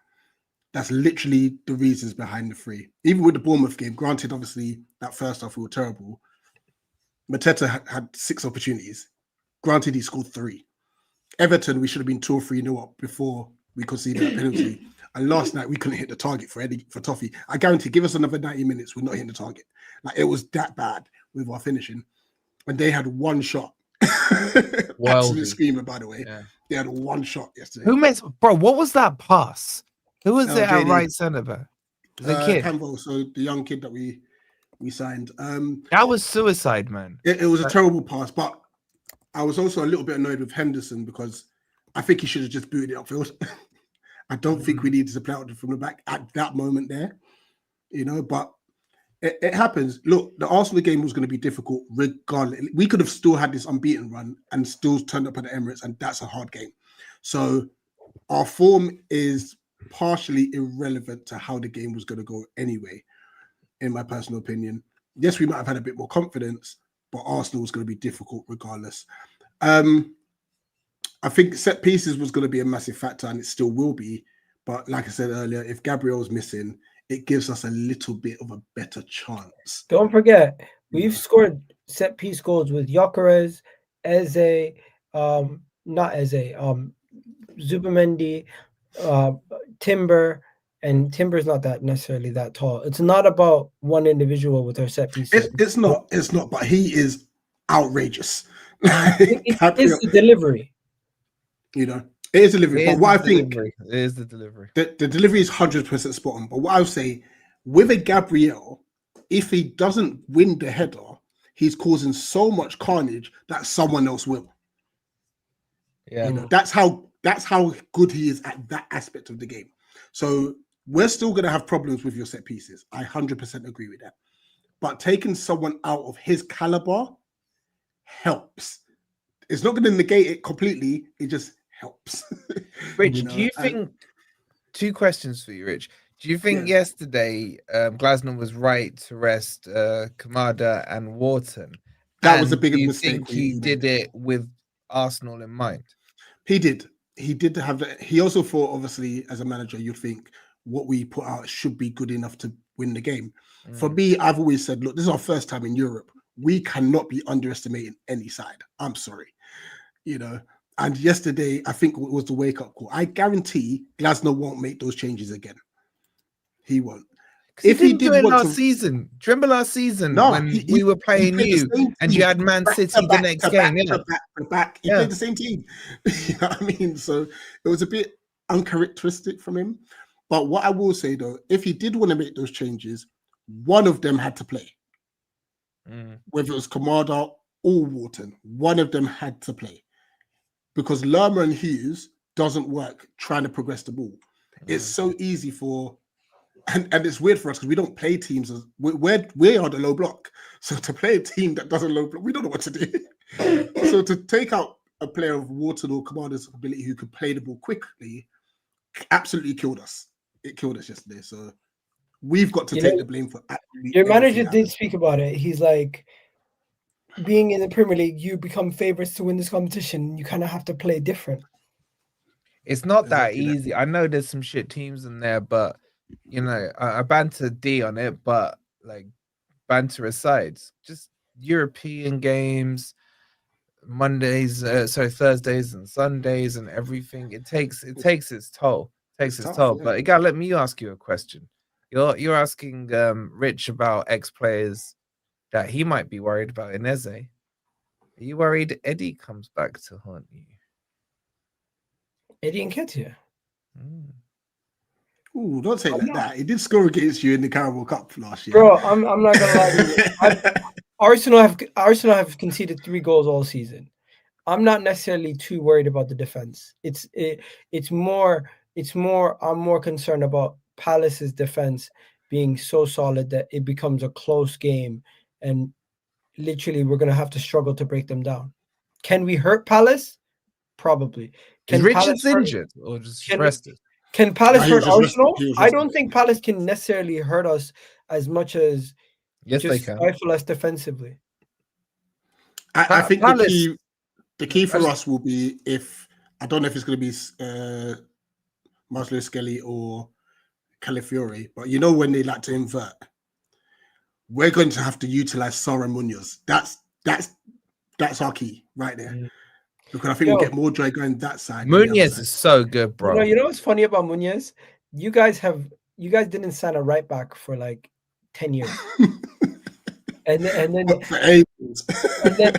That's literally the reasons behind the 3. Even with the Bournemouth game, granted, obviously, that first half we were terrible. Mateta had 6 opportunities. Granted, he scored 3. Everton, we should have been 2 or 3-0 up before we conceded that penalty. And last night, we couldn't hit the target for Toffee. I guarantee, give us another 90 minutes, we're not hitting the target. Like, it was that bad with our finishing. And they had 1 shot. Absolute screamer, by the way. Yeah. They had 1 shot yesterday. Bro, what was that pass? Who was it at right centre back? The kid. Campbell, so the young kid that we signed. That was suicide, man. It was a terrible pass, but I was also a little bit annoyed with Henderson because I think he should have just booted it upfield. I don't think we needed to play out from the back at that moment there, but it happens. Look, the Arsenal game was going to be difficult regardless. We could have still had this unbeaten run and still turned up at the Emirates, and that's a hard game. So our form is partially irrelevant to how the game was going to go anyway, in my personal opinion. Yes, we might have had a bit more confidence, but Arsenal was going to be difficult regardless. I think set pieces was going to be a massive factor, and it still will be. But like I said earlier, if Gabriel's missing, it gives us a little bit of a better chance. Don't forget, we've scored set piece goals with Gyökeres, Zubimendi, Timber, and Timber's not that necessarily that tall. It's not about one individual with our set pieces. It's not, but he is outrageous. It's Gabriel, the delivery. you know, it is delivery. But what I think, it is the delivery. the delivery is 100% spot on. But what I would say, with a Gabriel, if he doesn't win the header, he's causing so much carnage that someone else will. Yeah, You know, that's how good he is at that aspect of the game. So we're still going to have problems with your set pieces. I 100% agree with that. But taking someone out of his caliber helps. It's not going to negate it completely. It just helps. Rich, You know, do you think? Two questions for you, Rich. Do you think Yeah. yesterday Glasner was right to rest Kamada and Wharton? That was the And biggest do you mistake think he he made. did it with Arsenal in mind? He did. He did have that. He also thought, obviously, as a manager, you'd think what we put out should be good enough to win the game. For me, I've always said, look, this is our first time in Europe. We cannot be underestimating any side. I'm sorry. You know, and yesterday, I think it was the wake-up call. I guarantee Glasner won't make those changes again. He won't. If he did last season, do you remember last season when we were playing you and you had Man City the next game? He played the same team. You know what I mean? So it was a bit uncharacteristic from him. But what I will say though, if he did want to make those changes, one of them had to play. Whether it was Kamada or Wharton, one of them had to play. Because Lerma and Hughes doesn't work trying to progress the ball. It's so easy for, and it's weird for us because we don't play teams as we are the low block. So to play a team that doesn't low block, we don't know what to do. So to take out a player of Wharton or Kamada's ability who could play the ball quickly absolutely killed us. It killed us yesterday. So we've got to take the blame for absolutely your manager did speak about it. He's like, being in the Premier League, you become favorites to win this competition. You kind of have to play different. It's not that easy. I know there's some shit teams in there, but you know, I banter D on it, but like banter aside, just European games, Mondays, Thursdays and Sundays and everything. It takes its toll. But again, let me ask you a question. You're asking Rich about ex-players that he might be worried about in Eze. Are you worried Eddie comes back to haunt you? Eddie Nketiah. Ooh, don't say like that. He did score against you in the Carabao Cup last year. Bro, I'm not gonna lie to you. Arsenal have conceded 3 goals all season. I'm not necessarily too worried about the defense. I'm more concerned about Palace's defense being so solid that it becomes a close game, and literally we're gonna have to struggle to break them down. Can we hurt Palace? Probably. Is Richards injured or just rested? Can Palace hurt Arsenal? I don't think Palace can necessarily hurt us as much as they can stifle us defensively. I think the key for us will be I don't know if it's going to be Marcelo Skelly or Calafiori, but you know when they like to invert, we're going to have to utilize Sara Munoz. That's our key right there. Because I think we'll get more joy going that side. Munoz is so good, bro. You know what's funny about Munoz? You guys didn't sign a right back for like 10 years. and then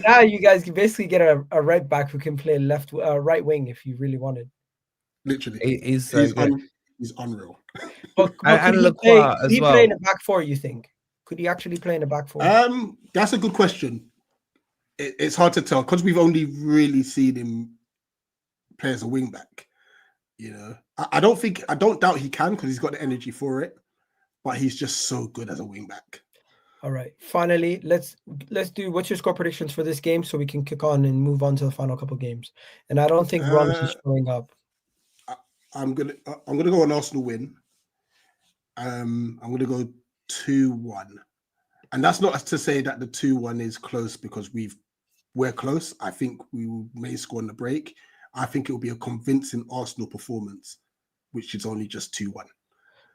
now you guys can basically get a right back who can play right wing if you really wanted. Literally. He's unreal. But and could he play in a back four, you think? Could he actually play in a back four? That's a good question. It's hard to tell because we've only really seen him play as a wing back. You know, I don't doubt he can because he's got the energy for it, but he's just so good as a wing back. All right. Finally, let's do what's your score predictions for this game so we can kick on and move on to the final couple games. And I don't think Rams is showing up. I'm gonna go an Arsenal win. I'm gonna go 2-1. And that's not to say that the 2-1 is close because we're close. I think we may score on the break. I think it will be a convincing Arsenal performance, which is only just 2-1.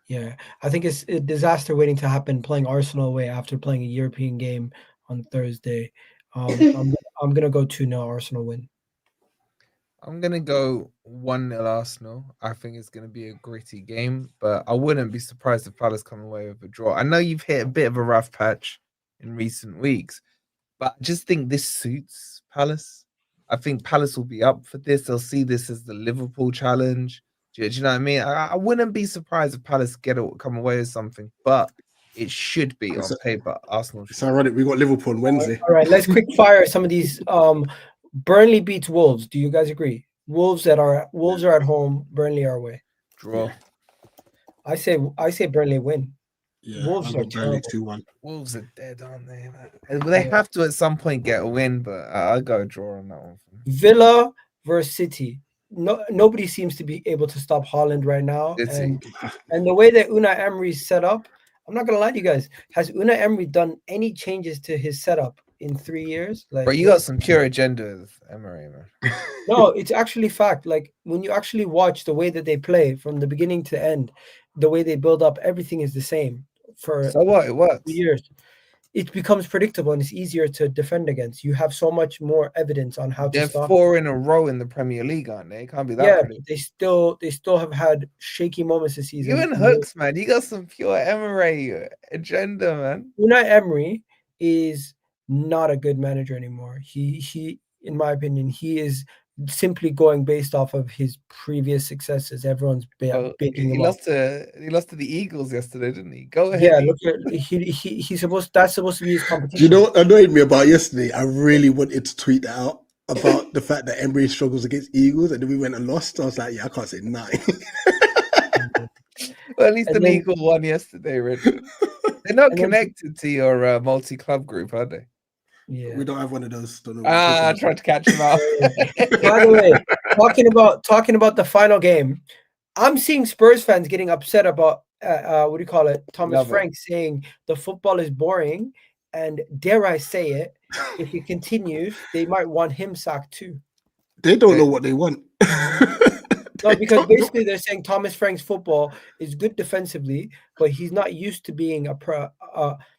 Yeah, I think it's a disaster waiting to happen playing Arsenal away after playing a European game on Thursday. I'm going to go 2-0 Arsenal win. I'm gonna go 1-0 Arsenal. I think it's gonna be a gritty game, but I wouldn't be surprised if Palace come away with a draw. I know you've hit a bit of a rough patch in recent weeks, but I just think this suits Palace. I think Palace will be up for this. They'll see this as the Liverpool challenge. Do you know what I mean? I wouldn't be surprised if Palace come away with something, but it should be on paper. Arsenal. It's ironic. We got Liverpool on Wednesday. All right, let's quick fire some of these. Burnley beats Wolves. Do you guys agree? Wolves are at home. Burnley are away. Draw. I say Burnley win. Yeah, Wolves are Burnley terrible. 2-1. Wolves are dead, aren't they? They have to at some point get a win, but I'll go a draw on that one. Villa versus City. Nobody seems to be able to stop Haaland right now, and the way that Unai Emery's set up, I'm not gonna lie to you guys. Has Unai Emery done any changes to his setup in 3 years? Like, but you got some pure agenda with Emery, man. No, it's actually fact. Like when you actually watch the way that they play from the beginning to end, the way they build up, everything is the same for So what? It works. years. It becomes predictable and it's easier to defend against. You have so much more evidence on how to They're stop. 4 in a row in the Premier League, aren't they? It can't be that. Yeah, predictable. they still have had shaky moments this season. You and Hooks, man. You got some pure Emery agenda, man. Unai Emery is not a good manager anymore. He, in my opinion, he is simply going based off of his previous successes. Everyone's baking him up. He lost to the Eagles yesterday, didn't he? Go ahead. Yeah, look at that's supposed to be his competition. Do you know what annoyed me about yesterday? I really wanted to tweet that out about the fact that Emery struggles against Eagles, and then we went and lost. I was like, yeah, I can't say 9. Well, at least the Eagle won yesterday, Richard. They're not connected to your multi-club group, are they? Yeah, we don't have one of those. I tried to catch him out. By the way, talking about the final game, I'm seeing Spurs fans getting upset about what do you call it? Thomas Frank saying the football is boring, and dare I say it, if he continues, they might want him sacked too. They don't know what they want. No, because basically they're saying Thomas Frank's football is good defensively, but he's not used to being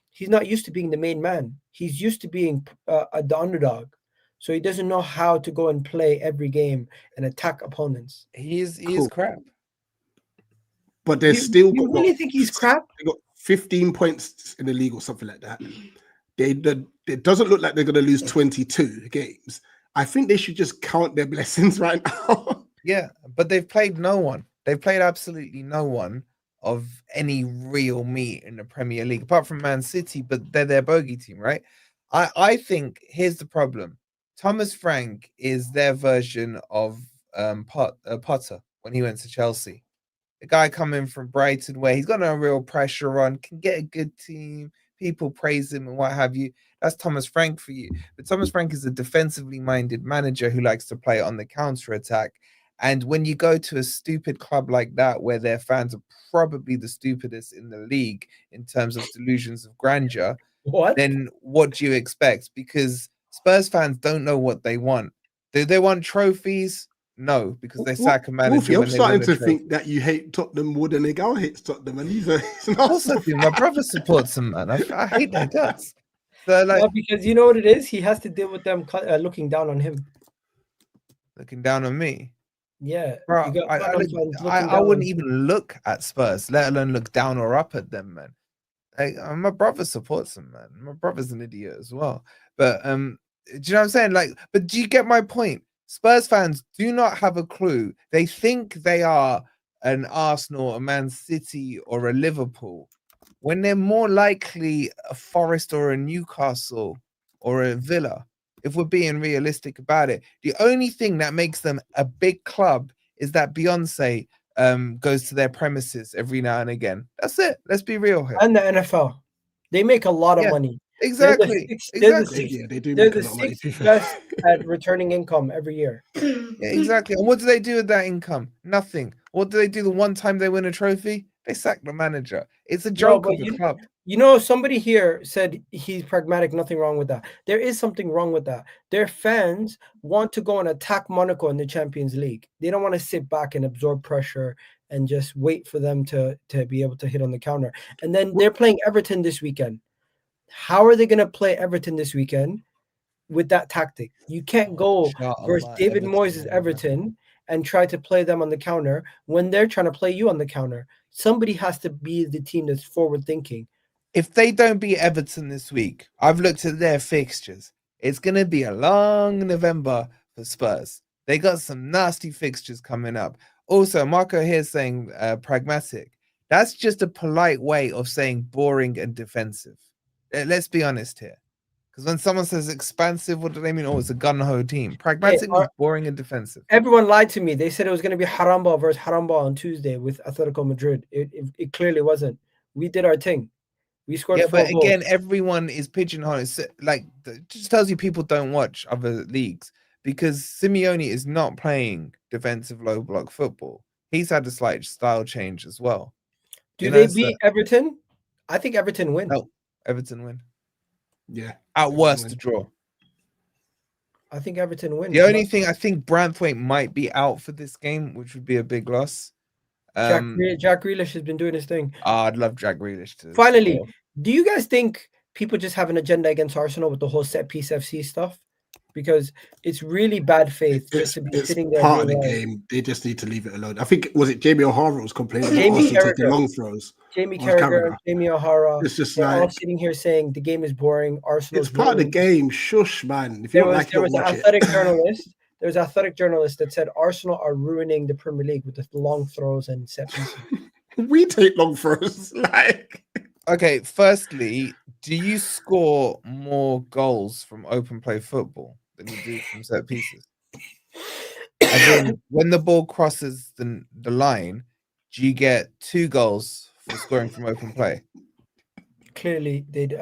he's not used to being the main man. He's used to being the underdog. So he doesn't know how to go and play every game and attack opponents. He is crap. But they're still. You really think he's crap? They got 15 points in the league or something like that. It doesn't look like they're going to lose 22 games. I think they should just count their blessings right now. Yeah, but they've played no one. They've played absolutely no one of any real meat in the Premier League, apart from Man City, but they're their bogey team, right? I think here's the problem. Thomas Frank is their version of Potter when he went to Chelsea. The guy coming from Brighton where he's got no real pressure on, can get a good team, people praise him and what have you. That's Thomas Frank for you. But Thomas Frank is a defensively minded manager who likes to play on the counter-attack. And when you go to a stupid club like that, where their fans are probably the stupidest in the league in terms of delusions of grandeur, then what do you expect? Because Spurs fans don't know what they want. Do they want trophies? No, because they sack a manager. I'm starting to think that you hate Tottenham more than Egal hates Tottenham, and he's also my brother supports him, man. I hate their guts. So, like, well, because you know what it is, he has to deal with them looking down on him. Looking down on me. Yeah, bro, I wouldn't even look at Spurs, let alone look down or up at them, man. Like, my brother supports them, man. My brother's an idiot as well. But do you know what I'm saying? Like, but do you get my point? Spurs fans do not have a clue. They think they are an Arsenal, a Man City, or a Liverpool, when they're more likely a Forest or a Newcastle or a Villa. If we're being realistic about it, the only thing that makes them a big club is that Beyonce goes to their premises every now and again. That's it. Let's be real here. And the NFL, they make a lot of money. Exactly. They're the sixth best at returning income every year. Yeah, exactly. And what do they do with that income? Nothing. What do they do the one time they win a trophy? They sack the manager. It's a joke of the club. You know, somebody here said he's pragmatic. Nothing wrong with that. There is something wrong with that. Their fans want to go and attack Monaco in the Champions League. They don't want to sit back and absorb pressure and just wait for them to be able to hit on the counter. And then they're playing Everton this weekend. How are they going to play Everton this weekend with that tactic. You can't go versus Inshallah, David Everton Moyes' will win. Everton and try to play them on the counter when they're trying to play you on the counter. Somebody has to be the team that's forward thinking. If they don't beat Everton this week, I've looked at their fixtures. It's going to be a long November for Spurs. They got some nasty fixtures coming up. Also, Marco here saying pragmatic. That's just a polite way of saying boring and defensive. Let's be honest here. Because when someone says expansive, what do they mean? Oh, it's a gun-ho team. Pragmatic is boring and defensive. Everyone lied to me. They said it was going to be Haramba versus Haramba on Tuesday with Atletico Madrid. It clearly wasn't. We did our thing. We scored 4 but again, goals. everyone is pigeonholed. Like, it just tells you people don't watch other leagues because Simeone is not playing defensive low block football. He's had a slight style change as well. Do they beat Everton? I think Everton win. Oh, Everton win. Yeah. At worst, to draw. I think Everton win. The only thing, I think Brentford might be out for this game, which would be a big loss. Jack Grealish has been doing his thing. I'd love Jack Grealish to Finally, do you guys think people just have an agenda against Arsenal with the whole set piece FC stuff? Because it's really bad faith just to be sitting there. Part of the game. They just need to leave it alone. I think, was it Jamie O'Hara was complaining about Arsenal taking long throws? Jamie Carragher, Jamie O'Hara. It's just they're all sitting here saying the game is boring. Arsenal's it's part of the game. Shush, man. If you there was an athletic journalist. There was an athletic journalist that said Arsenal are ruining the Premier League with the long throws and set pieces. We take long throws. Okay, firstly, do you score more goals from open play football than you do from set pieces? As in, when the ball crosses the line, do you get 2 goals for scoring from open play? Clearly, they'd.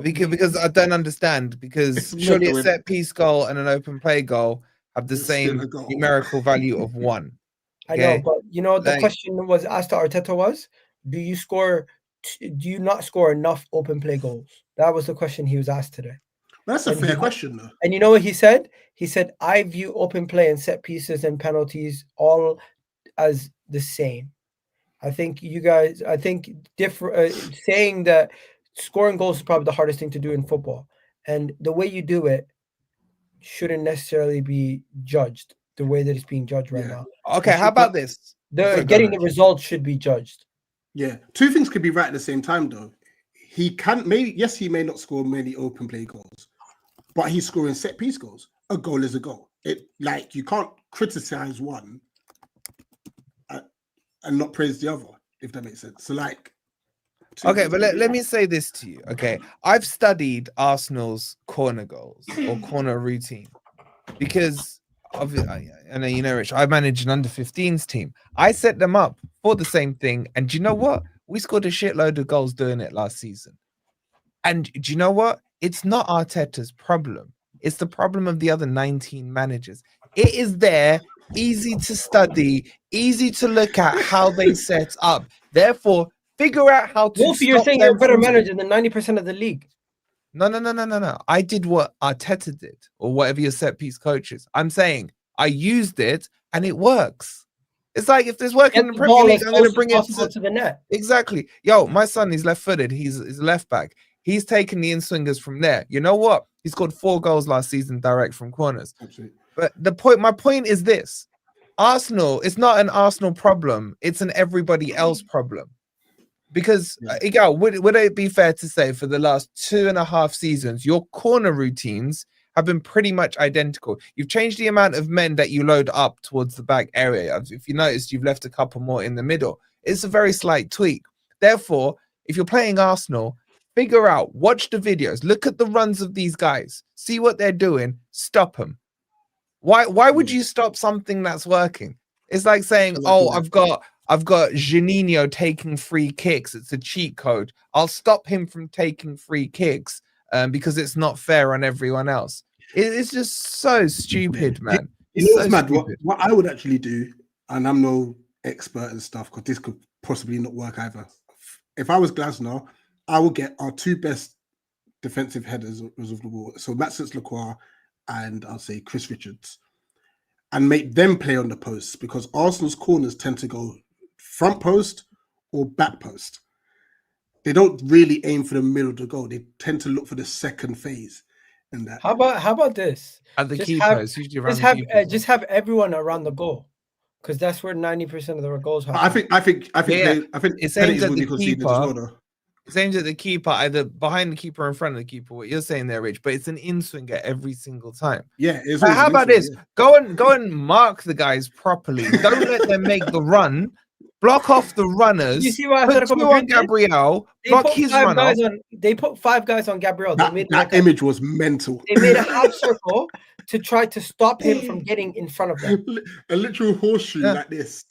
Because I don't understand. Because surely a set piece goal and an open play goal have the same numerical value of 1. Okay? I know, but you know the question was asked to Arteta was, do you not score enough open play goals? That was the question he was asked today. That's a fair question, though. And you know what he said? He said, I view open play and set pieces and penalties all as the same. I think you guys, saying that scoring goals is probably the hardest thing to do in football. And the way you do it shouldn't necessarily be judged the way that it's being judged right now. Okay, how about this? Getting the results should be judged. Yeah, 2 things could be right at the same time, though. He may not score many open play goals, but he's scoring set piece goals. A goal is a goal. You can't criticize one and not praise the other, if that makes sense. So okay, but let me say this to you. Okay, I've studied Arsenal's corner goals or corner routine because I know you know, Rich. I manage an under-15s team. I set them up for the same thing, and do you know what? We scored a shitload of goals doing it last season. And do you know what? It's not Arteta's problem. It's the problem of the other 19 managers. It is there, easy to study, easy to look at how they set up. Therefore, figure out how to. Wolfie, you're saying you're a better manager than 90% of the league. No. I did what Arteta did, or whatever your set piece coach is. I'm saying I used it and it works. It's like if there's working in the Premier League, I'm going to bring it to the net. Exactly. Yo, my son, he's left-footed. He's left back. He's taken the in-swingers from there. You know what? He scored 4 goals last season direct from corners. Absolutely. But my point is this. Arsenal, it's not an Arsenal problem. It's an everybody else problem. Because, would it be fair to say for the last 2.5 seasons, your corner routines have been pretty much identical? You've changed the amount of men that you load up towards the back area. If you notice, you've left a couple more in the middle. It's a very slight tweak. Therefore, if you're playing Arsenal, figure out, watch the videos, look at the runs of these guys, see what they're doing, stop them. Why would you stop something that's working? It's like saying, oh, I've got Janino taking free kicks. It's a cheat code. I'll stop him from taking free kicks because it's not fair on everyone else. It's just so stupid, man. It's mad. What I would actually do, and I'm no expert and stuff, because this could possibly not work either. If I was Glasner, I would get our 2 best defensive headers of the ball. So Maxence Lacroix and I'll say Chris Richards, and make them play on the posts, because Arsenal's corners tend to go front post or back post. They don't really aim for the middle of the goal. They tend to look for the second phase. and that. How about this? At the Just keeper, have it's usually around the keeper. just have everyone around the goal, because that's where 90% of the goals happen. I think Yeah, it's it's aimed penalties at will the be conceded as well, though. It's aimed at the keeper, either behind the keeper or in front of the keeper. What you're saying there, Rich, but it's an in swinger every single time. Yeah, it's How about this? Yeah. Go and mark the guys properly. Don't let them make the run. Block off the runners. You see what Put Atletico two on Madrid did? Gabriel. Block his run off. They put 5 guys on Gabriel. That image was mental. They made a half circle to try to stop him from getting in front of them. A literal horseshoe like this.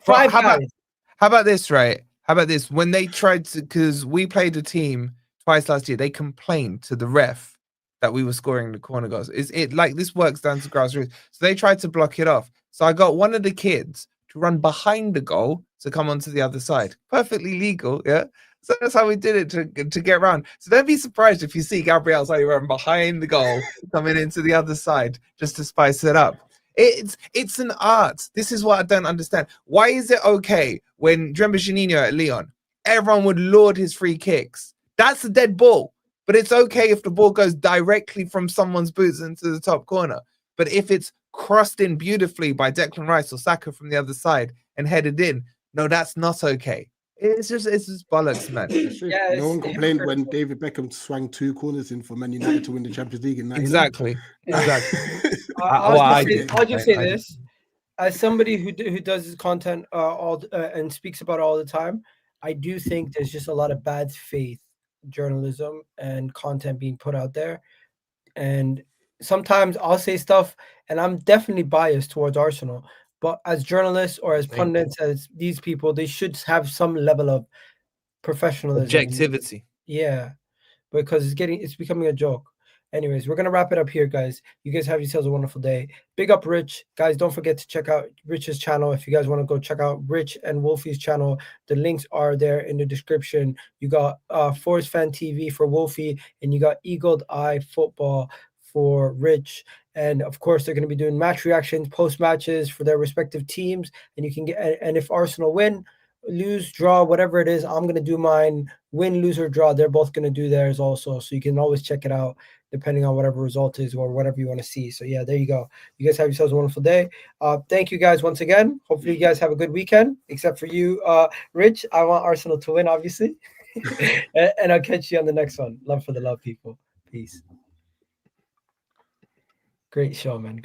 5 guys. How about this, right? How about this? When they tried to, because we played a team twice last year, they complained to the ref that we were scoring the corner goals. It like this works down to grassroots. So they tried to block it off. So I got one of the kids to run behind the goal to come onto the other side. Perfectly legal, yeah. So that's how we did it to get around. So don't be surprised if you see Gabriel running behind the goal, coming into the other side just to spice it up. It's an art. This is what I don't understand. Why is it okay when remember Juninho at Lyon, everyone would laud his free kicks? That's a dead ball. But it's okay if the ball goes directly from someone's boots into the top corner. But if it's crossed in beautifully by Declan Rice or Saka from the other side and headed in, no, that's not okay. It's just bollocks, man. Yeah, no one complained when David Beckham swung 2 corners in for Man United to win the Champions League in 1999. Exactly. I'll just say this. As somebody who does his content and speaks about it all the time, I do think there's just a lot of bad faith journalism and content being put out there. And sometimes I'll say stuff and I'm definitely biased towards Arsenal. But as journalists or as pundits, as these people, they should have some level of professionalism. Objectivity. Yeah. Because it's becoming a joke. Anyways, we're going to wrap it up here, guys. You guys have yourselves a wonderful day. Big up Rich. Guys, don't forget to check out Rich's channel. If you guys want to go check out Rich and Wolfie's channel, the links are there in the description. You got FORESTFAN TV for Wolfie, and you got Eagled Eye Football for Rich. And of course, they're going to be doing match reactions, post matches for their respective teams. And you can and if Arsenal win, lose, draw, whatever it is, I'm going to do mine. Win, lose, or draw, they're both going to do theirs also. So you can always check it out depending on whatever result is or whatever you want to see. So yeah, there you go. You guys have yourselves a wonderful day. Thank you guys once again. Hopefully you guys have a good weekend, except for you, Rich. I want Arsenal to win, obviously. And I'll catch you on the next one. Love for the love, people. Peace. Great show, man.